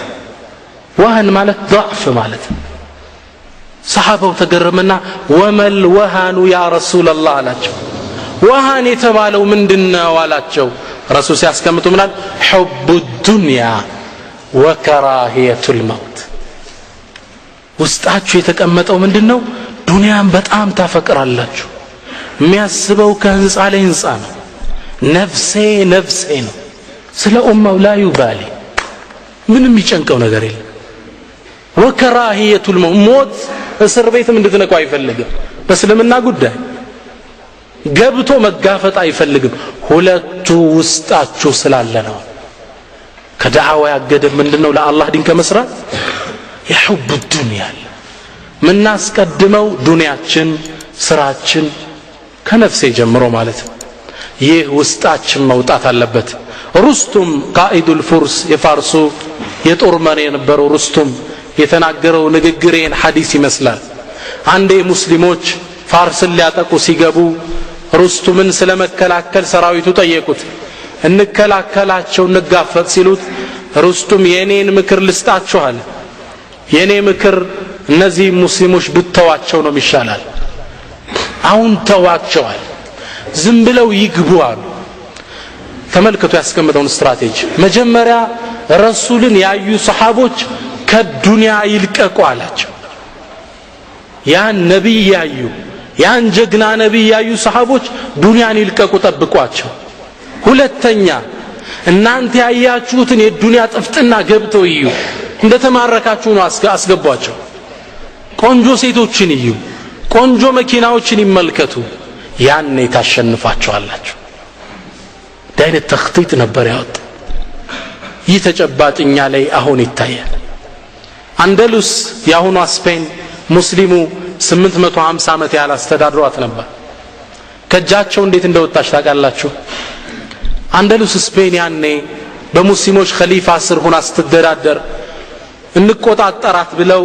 ወሃን ማለት ضعف ማለት ሰሃባው ተገረመና ወመል ወሃኑ ያ ረሱላህ አላቸው ወሃን የተባለው ምንድነው አላቸው ረሱል ሲያስቀምጡ ምናል حب الدنيا وكراهية الموت ውስጣችሁ የተቀመጠው ምንድነው ዱንያን በጣም ታፈቅራላችሁ የሚያስበው ከህንጻ ላይ ህንጻ ነው ነፍሴ ነው ስለ ኡማው ላ ይባሊ ምንም ይጨንቀው ነገር የለም وكراهية الموت እስር ቤትም እንድትነቁ አይፈልግም በእስልምና ጉዳይ ገብቶ መጋፈጥ አይፈልግም ሁለቱ ውስጣችሁ ስላለ ነው ከዳዕዋ ያገደ ምንድነው ለአላህ ዲን ከመስራት የሁብ ዱንያ ምን አስቀድመው ዱንያችን ስራችን ከነፍሴ ጀምሮ ማለት ይህ ውስጣችን መውጣት አለበት ሩስቱም ቃኢዱል ፉርስ የፋርሱ የጦር መሪ የነበረው ሩስቱም የተናገረው ንግግሬን ሐዲስ ይመስላል አንዴ ሙስሊሞች ፋርስን ሊያጠቁ ሲገቡ ሩስቱምን ስለመከላከል ሰራዊቱ ጠየቁት እንከላከላቸው እንጋፈጥ ሲሉት ሩስቱም የኔን ምክር ልስጣችኋል የኔ ምክር እነዚህ ሙስሊሞች ብተዋቸው ነው ይሻላል አሁን ተዋቸዋል ዝም ብለው ይግቡ አሉ ተመልከቱ ያስቀመጠውን ስትራቴጂ መጀመሪያ ረሱልን ያዩ ሰሃቦች ከዱንያ ይልቀቁ አላቸው ያን ነብይ ያዩ ያን ጀግና ነብይ ያዩ ሰሃቦች ዱንያን ይልቀቁ ጠብቋቸው ሁለተኛ እናንተ ያያችሁትን የዱንያ ጥፍጥና ገብተው እዩ እንደተማረካችሁ ነው አስገቧቸው ቆንጆ ሴቶችን እዩ ቆንጆ መኪናዎችን ይመልከቱ ያኔ ታሸንፋቸዋላችሁ ዳይነት ተኽጢጥ ነበር ያወጣ ይህ ተጨባጭኛ ላይ አሁን ይታያል አንደሉስ ያሁኑ ስፔን ሙስሊሙ 850 ዓመት ያህል አስተዳድሯት ነበር ከጃቸው እንዴት እንደወጣች ታውቃላችሁ አንደሉስ ስፔን ያኔ በሙስሊሞች ኸሊፋ ስር ሆና ስትደዳደር እንቆጣጣራት ብለው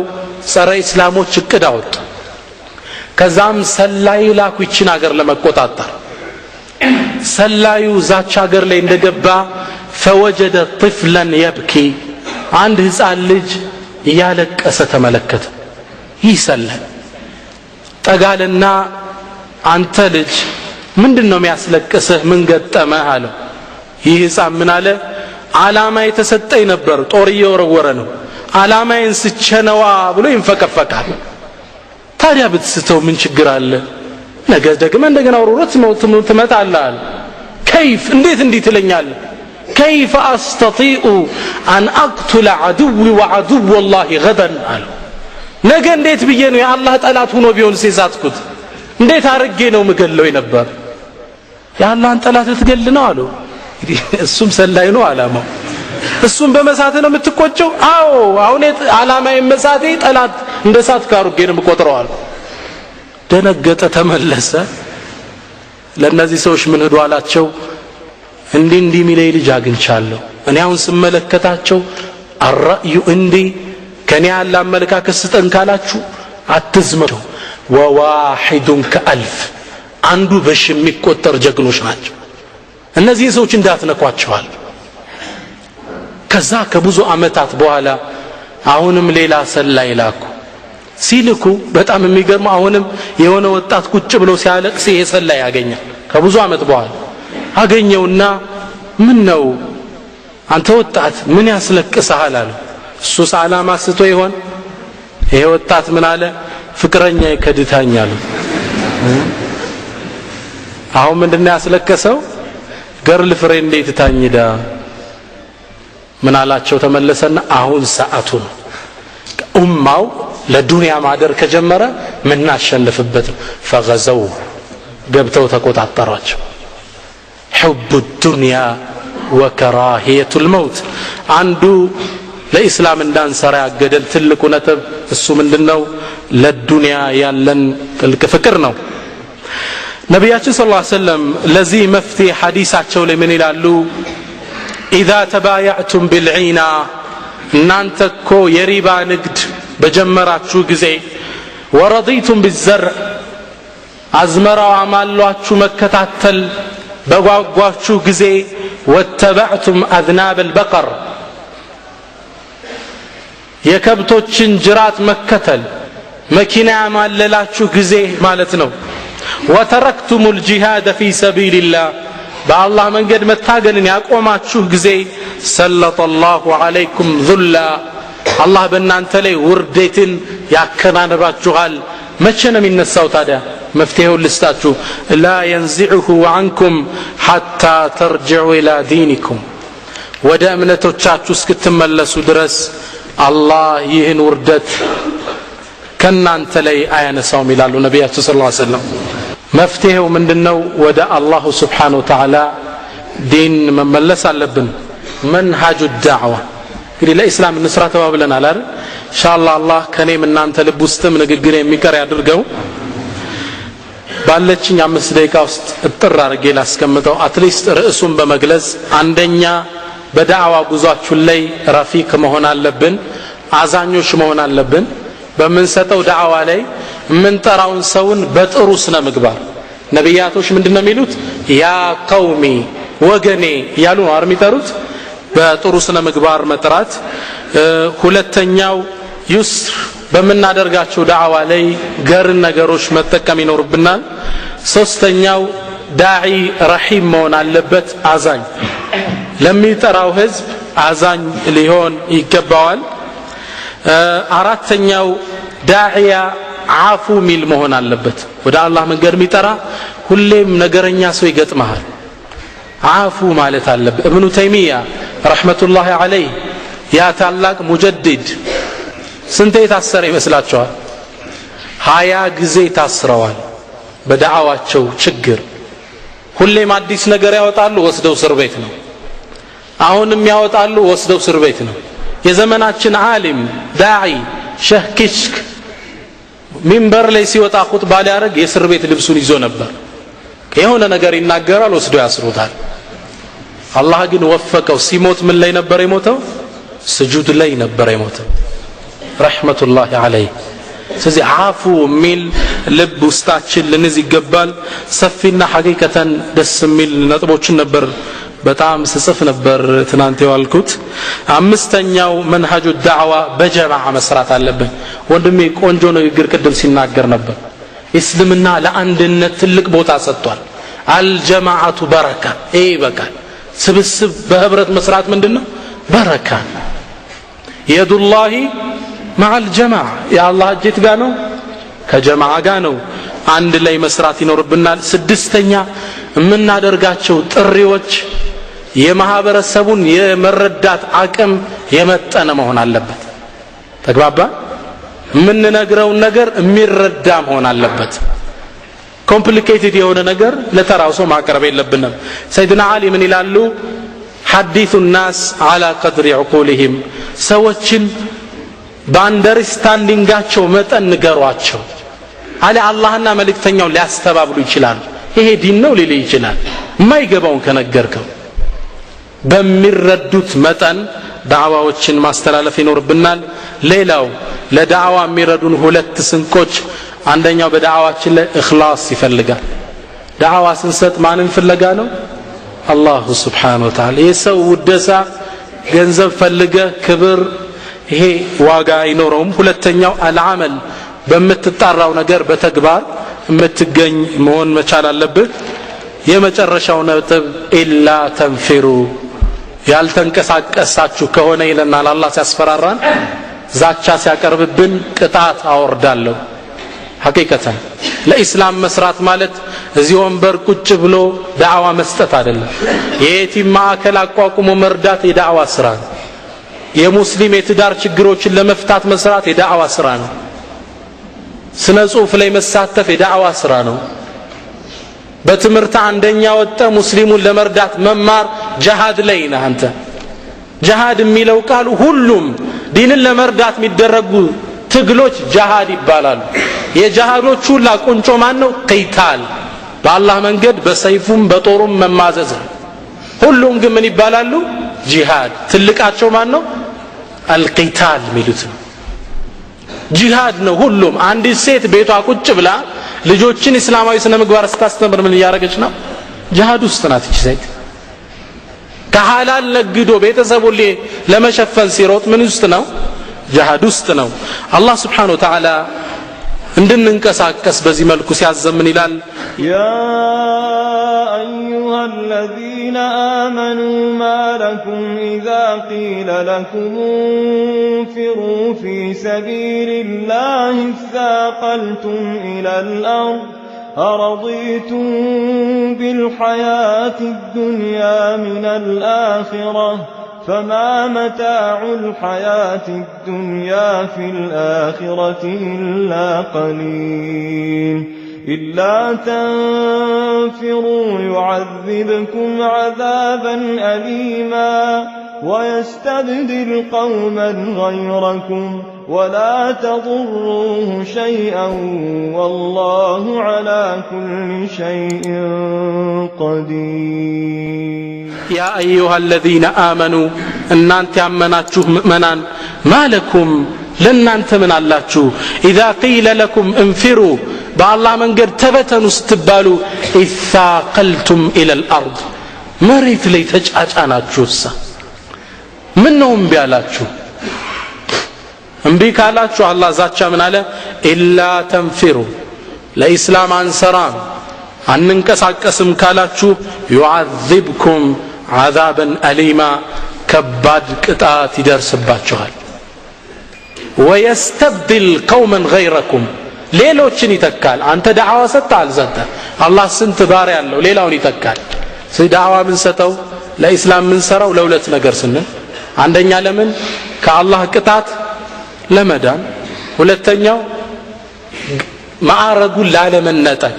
ጸረ እስላሞች እቅድ አወጡ ከዛም ሰላይ ላኩ ይችን ሀገር ለመቆጣጣር ሰላዩ ዛች ሀገር ላይ እንደገባ فوجد طفلا يبكي አንድ ህፃን ልጅ ያለቀሰ ተመለከተ ይሰላል ጠጋልና አንተ ልጅ ምንድነው የሚያስለቅስህ ምን ገጠመህ አለው ይህ ህፃን ምን አለ ዓላማ የተሰጠኝ ነበር ጦር እየወረወረ ነው ዓላማዬን ስቸነዋ ብሎ ይንፈቀፈቃል ታዲያ ብትስተው ምን ችግር አለ ነገ ደግሞ እንደገና ወሮት ትመጣለህ كيف እንዴት ትለኛለህ كيف استطيع ان اقتل عدوي وعدو الله غدا قال ነገ እንዴት ብዬ ነው የአላህ ጠላት ሆኖ ቢሆን ሲሳትኩት እንዴት አርጌ ነው መገለው ነበር የአላህን ጠላት ልትገል ነው አሉ እሱም ሰላይ ነው ዓላማው እሱም በመሳተ ነው የምትቆጨው አዎ አሁን ዓላማዬ መሳቴ ጠላት እንደሳት ካርጌ ነው የምቆጥረዋል ደነገጠ ተመለሰ ለነዚህ ሰዎች ምን ሄዱ አላቸው እንዲህ ሚለይ ልጅ አግኝቻለሁ እኔ አሁን ስመለከታቸው الرأي እንዲህ ከኔ ያለ አመለካከት ስጠን ካላችሁ አትዝመቱ وواحد كألف አንዱ በሽ የሚቆጠር ጀግኖች ናቸው እነዚህ ሰዎች እንዳትነኳቸዋል ከዛ ከብዙ አመታት በኋላ አሁንም ሌላ ሰላይ ላኩ ሲልኩ በጣም የሚገርም አሁንም የሆነ ወጣት ቁጭ ብሎ ሲያለቅስ ይሄ ሰላይ ያገኛል ከብዙ አመት በኋላ አገኘውና ምን ነው አንተ ወጣት ምን ያስለቅስሃል አለ እሱስ ዓላማ ስቶ ይሆን ይሄ ወጣት ምን አለ ፍቅረኛዬ ከድታኛል አሁን ምንድነው ያስለቀሰው ገርል ፍሬንድ ትታኝዳ ምን አላቸው ተመለሰና አሁን ሰዓቱ ነው ኡማው ለዱንያ ማደር ከጀመረ ምን አሸንፍበት ፈገዘው ገብተው ተቆጣጣራቸው حب الدنيا وكراهية الموت አንዱ ለኢስላም እንዳንሰራ ያገደል ትልቁ ነጥብ እሱ ምንድነው ለዱንያ ያለን ጥልቅ ፍቅር ነው ነብያችን ሰለላሁ ዐለይሂ ወሰለም ለዚህ መፍትሄ ሐዲሳቸው ላይ ምን ይላሉ اذا تبايعتم بالعينا እናንተ እኮ የሪባ ንግድ በጀመራችሁ ጊዜ ورضيتم بالزرع አዝመራው አማሏችሁ መከታተል በጓጓችሁ ጊዜ واتبعتم اذناب البقر የከብቶችን ጅራት መከተል መኪና ያማለላችሁ ጊዜ ማለት ነው وتركتم الجهاد في سبيل الله بالله መንገድ መታገልን ያቆማችሁ ጊዜ سلط الله عليكم ذلا الله በእናንተ ላይ ውርደትን ያከናንባችኋል መቼ ነው የሚነሳው ታዲያ መፍትሄው ልስጣችሁ لا ينزعه عنكم حتى ترجعوا الى دينكم ወደ እምነቶቻችሁ እስክትመለሱ ድረስ አላህ ይህን ውርደት ከናንተ ላይ አያነሳውም ይላሉ ነብያችን ሰለላሁ ዐለይሂ ወሰለም መፍትሄው ምንድነው ወደ አላህ Subhanahu Wa Ta'ala ዲን መመለስ አለብን መንሃጁ ዳዕዋ እንግዲህ ለኢስላም እንስራ ተባብለናል አይደል ኢንሻአላህ አላህ ከኔም እናንተ ልብ ውስጥም ንግግር የሚቀር ያድርገው ባለችኝ 5 ደቂቃ ውስጥ እጥር አድርጌ ላስቀምጠው አትሊስት ርዕሱን በመግለጽ አንደኛ በዳዕዋ ጉዟችን ላይ ረፊቅ መሆን አለብን አዛኞች መሆን አለብን በመንሰጠው ዳዕዋ ላይ ምንጠራውን ሰውን በጥሩ ስነ ምግባር ነብያቶች ምንድነው የሚሉት ያ ቀውሚ ወገኔ ያሉ ነው አርሚጠሩት በጥሩ ስነ ምግባር መጥራት ሁለተኛው ዩስር በመናደርጋቸው ዳዕዋ ላይ ገርን ነገሮች መጠቀም ይኖርብናል ሶስተኛው ዳዒ ረሂም መሆን አለበት አዛኝ ለሚጠራው ህዝብ አዛኝ ሊሆን ይገባዋል አራተኛው ዳዒያ አፉ ሚል መሆን አለበት ወደ አላህ መንገድ የሚጠራ ሁሌም ነገረኛ ሰው ይገጥማል አፉ ማለት አለበት ኢብኑ ተይሚያ ረህመቱላሂ ዐለይሂ ያ ታላቅ ሙጀዲድ ስንቴ ታሰረ ይመስላችኋል 20 ጊዜ ታስረዋል በዳዕዋቸው ችግር ሁሌም አዲስ ነገር ያወጣሉ ወስደው እስር ቤት ነው አሁንም ያወጣሉ ወስደው እስር ቤት ነው የዘመናችን ዓሊም ዳዒ ሸህ ኪሽክ ሚንበር ላይ ሲወጣ ኹጥባ ሊያደርግ የእስር ቤት ልብሱን ይዞ ነበር የሆነ ነገር ይናገራል ወስደው ያስሩታል አላህ ግን ወፈቀው ሲሞት ምን ላይ ነበር የሞተው ስጁድ ላይ ነበር የሞተው ረህመቱላሂ ዐለይሂ ስለዚህ አፉ ሚል ልብ ውስጣችን ልንዝ ይገባል ሰፊና ሐቂቀተን ደስ ሚል ነጥቦችን ነበር በጣም ስጽፍ ነበር ትናንት ያልኩት አምስተኛው መንሃጁ ዳዕዋ በጀማዓ መስራት አለብን ወንድሜ ቆንጆ ንግግር ቅድም ሲናገር ነበር እስልምና ለአንድነት ትልቅ ቦታ ሰጥቷል አልጀማዓቱ በረካ ይበቃል ስብስብ በህብረት መስራት ምንድነው በረካ የዱላሂ ማል ጀማዓ የአላህ እጅት ጋር ነው ከጀማዓ ጋር ነው አንድ ላይ መስራት ይኖርብናል ስድስተኛ የምናደርጋቸው ጥሪዎች የማህበረሰቡን የመረዳት አቅም የመጠነ መሆን አለበት ተግባባ ምንነግረው ነገር የሚረዳ መሆን አለበት ኮምፕሊኬትድ የሆነ ነገር ለተራው ሰው ማቅረብ የለብንም ሰይድና አሊ ምን ይላሉ ሐዲሱ الناس على قدر عقولهم ሰዎችን በአንደርስታንዲንጋቸው መጠን ንገሯቸው አለ አላህና መልእክተኛው ሊያስተባብሉ ይችላል ይሄ ዲን ነው ሊል ይችላል ማይገባውን ከነገርከው በሚረዱት መጠን ዳዕዋዎችን ማስተላለፍ ይኖርብናል ሌላው ለዳዕዋ የሚረዱን ሁለት ስንቆች አንደኛው በዳዕዋችን ላይ ኢኽላስ ይፈልጋል ዳዕዋ ስንሰጥ ማንን ፍለጋ ነው አላህ Subhanahu Wa Ta'ala የሰው ውደሳ ገንዘብ ፈልገ ክብር ይሄ ዋጋ አይኖረውም ሁለተኛው አልዓመል በመትጣራው ነገር በተግባር የምትገኝ መሆን መቻል አለበት የመጨረሻው ነጥብ ኢላ ተንፊሩ ያልተንቀሳቀሳችሁ ከሆነ ይለናል አላህ ሲያስፈራራን ዛቻ ሲያቀርብብን ቅጣት አወርዳለሁ ሐቂቀተን ለኢስላም መስራት ማለት እዚህ ወንበር ቁጭ ብሎ ዳዕዋ መስጠት አይደለም የየቲም ማዕከል አቋቁሞ መርዳት የዳዕዋ ስራ ነው የሙስሊም የትዳር ችግሮችን ለመፍታት መስራት የዳዕዋ ስራ ነው ስነ ጽሁፍ ላይ መሳተፍ የዳዕዋ ስራ ነው በትምህርት አንደኛ ወጣ ሙስሊሙን ለመርዳት መማር ጂሃድ ላይ ነህ አንተ ጂሃድ የሚለው ቃል ሁሉም ዲንን ለመርዳት የሚደረጉ ትግሎች ጂሃድ ይባላሉ የጂሃዶች ሁሉ ቁንጮ ማን ነው ቂታል በአላህ መንገድ በሰይፉም በጦሩም መማዘዝ ሁሉም ግን ምን ይባላሉ ጂሃድ ትልቃቸው ማን ነው አልቂታል ሚሉት ነው ጂሃድ ነው ሁሉም አንድ ሴት ቤቷ ቁጭ ብላ ልጆችን እስላማዊ ስነ ምግባር ስታስተምር ምን ያረጋች ነው ጂሃድ ውስጥ ናት እቺ ሴት ከሐላል ነግዶ ቤተሰቡን ለመሸፈን ሲሮጥ ምን ውስጥ ነው ጂሃድ ውስጥ ነው አላህ Subhanahu Wa Ta'ala እንድንንቀሳቀስ በዚህ መልኩ ሲያዘምን ይላል يا أيها الذين آمنوا ما لكم إذا قيل لكم انفروا في سبيل الله اثاقلتم إلى الأرض أرضيتم بالحياة الدنيا من الآخرة فما متاع الحياة الدنيا في الآخرة إلا قليل إلا تنفروا يعذبكم عذابا أليما ويستبدل قوما غيركم ولا تضروه شيئا والله على كل شيء قدير. يا أيها الذين آمنوا أن أنت أمناتشوه مؤمنان ما لكم لن أنت من الله إذا قيل لكم انفروا بالله من قد تبتنوا ستبالوا إذ ثاقلتم إلى الأرض مريت لي تجأج أنا تشوسا منهم بيالاتشو انبيك علاتشو الله ذاتشا من على إلا تنفروا لإسلام أنصران أننكساك اسم كالاتشو يعذبكم عذابا أليما كباد كتات درس باتشوال ويستبدل قوما غيركم ሌሎችን ይተካል አንተ ዳዕዋ ሰጣል ዘንተ አላህ ስንት ባሪያ ያለው ሌላውን ይተካል ዳዕዋ ምን ሰጠው ለኢስላም ምን ሰራው ለሁለት ነገር ስንል አንደኛ ለምን ከአላህ ቅጣት ለመዳን ሁለተኛው ማዕረጉን ላለመነጠቅ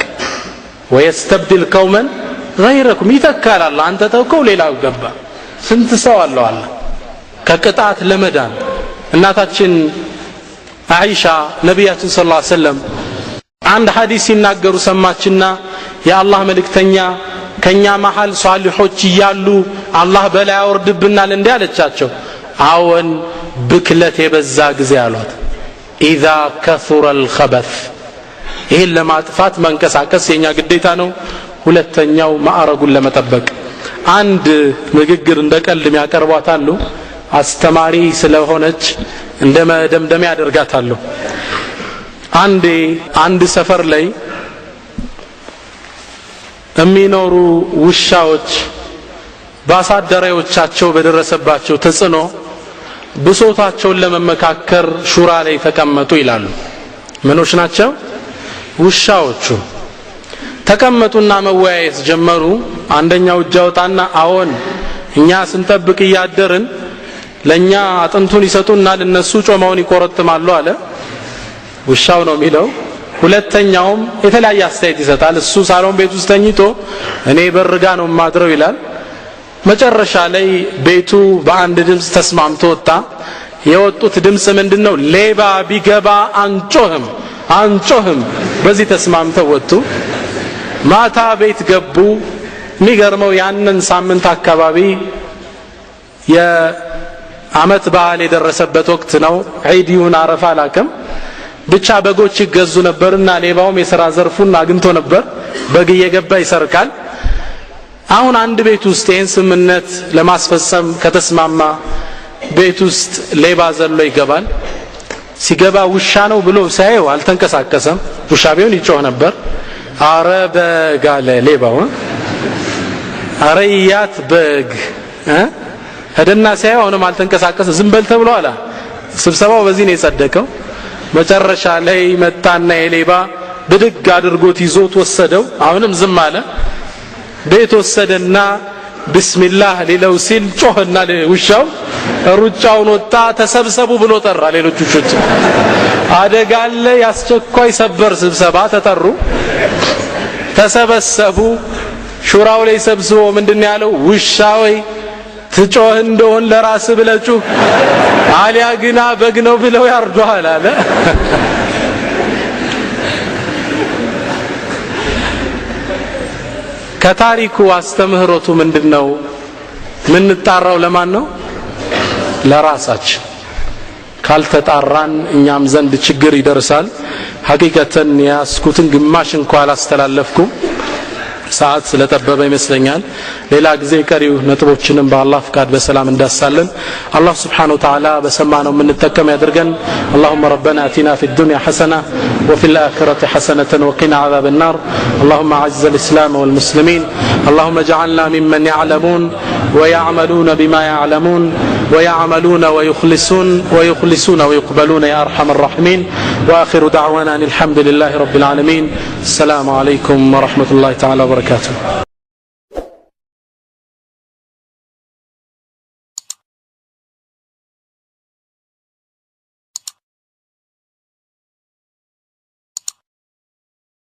ويستبدل قوما غيركم ይተካል አላህ አንተ ተውከው ሌላው ገባ ስንት ሰው አለው አላህ ከቅጣት ለመዳን እናታችን አይሻ ነብያችን ሰለላሁ ዐለይሂ ወሰለም አንድ ሐዲስ ይናገሩ ሰማችና የአላህ መልእክተኛ ከኛ መሃል ሷሊሖች ይያሉ አላህ በላይ ያወርድብናል እንዴ አለቻቸው አዎን ብክለት የበዛ ጊዜ አሏት اذا كثر الخبث ይሄን ለማጥፋት መንቀሳቀስ የኛ ግዴታ ነው ሁለተኛው ማዕረጉን ለመጠበቅ አንድ ንግግር እንደቀልድ የሚያቀርቧታሉ አስተማሪ ስለሆነች እንደመደምደሚያ ያደርጋታሉ አንድ ሰፈር ላይ የሚኖሩ ውሻዎች ባሳደራዮቻቸው በደረሰባቸው ተጽዕኖ ብሶታቸውን ለመመካከር ሹራ ላይ ተቀመጡ ይላሉ ምኖች ናቸው ውሻዎቹ ተቀመጡና መወያየት ጀመሩ አንደኛው ጃውጣና አዎን እኛ ስንጠብቅ ያደርን ለኛ አጥንቱን ይሰጡና ለነሱ ጮማውን ይቆረጥማሉ አለ ውሻው ነው የሚለው ሁለተኛውም የተለያየ አስተያየት ይሰጣል እሱ ሳሎን ቤት ውስጥ ተኝቶ እኔ በርጋ ነው ማድረው ይላል መጨረሻ ላይ ቤቱ በአንድ ድምጽ ተስማምቶ ወጣ የወጡት ድምጽ ምንድነው ሌባ ቢገባ አንጮህም በዚህ ተስማምተው ወጡ ማታ ቤት ገቡ የሚገርመው ያንን ሳምንት አካባቢ የአመት በዓል የደረሰበት ወቅት ነው ዒድዩን አረፋ አላከም ብቻ በጎች ይገዙ ነበርና ሌባውም የሥራ ዘርፉን አግኝቶ ነበር በግ እየገባ ይሰርቃል አሁን አንድ ቤት ውስጥ ይህን ስምነት ለማስፈጸም ከተስማማ ቤት ውስጥ ሌባ ዘሎ ይገባል ሲገባ ውሻ ነው ብሎ ሳይው አልተንቀሳቀሰም ውሻ ቢሆን ይጮህ ነበር አረ በጋለ ሌባው አረያት በግ ሄደና ሳይው አሁንም አልተንቀሳቀሰ ዝም በል ተብሎ አላ ስብሰባው በዚህ ነው የጸደቀው መጨረሻ ላይ መጣና የሌባ ብድግ አድርጎት ይዞት ወሰደው አሁንም ዝም አለ ቤት ወሰደና ቢስሚላህ ሊለው ሲል ጮህና ውሻው ሩጫውን ወጣ ተሰብሰቡ ብሎ ጠራ ሌሎች ውሾች አደጋለ ያስቸኳይ ሰበር ስብሰባ ተጠሩ ተሰበሰቡ ሹራው ላይ ሰብስቦ ምንድነው ያለው ውሻው ትጮህ እንደሆን ለራስ ብለጩ አሊያ ግና በግ ነው ብለው ያርዱሃል አለ ከታሪኩ አስተምህሮቱ ምንድነው ምን ተጣራው ለማን ነው ለራሳችን ካልተጣራን እኛም ዘንድ ችግር ይደርሳል ሐቂቀተን ያስኩትን ግማሽ እንኳን አላስተላለፍኩም ሰዓት ስለተጠበበ ይመስለኛል ሌላ ጊዜ ቀሪው ነጥቦችንም በአላህ ፍቃድ በሰላም እንዳሳለን አላህ Subhanahu Wa Ta'ala በሰማነው የምንጠቀም ያድርገን اللهم ربنا آتنا في الدنيا حسنة وفي الآخرة حسنة وقنا عذاب النار اللهم أعز الإسلام والمسلمين اللهم اجعلنا ممن يعلمون ويعملون بما يعلمون ويعملون ويخلصون ويقبلون يا أرحم الراحمين وآخر دعوانا الحمد لله رب العالمين السلام عليكم ورحمة الله تعالى وبركاته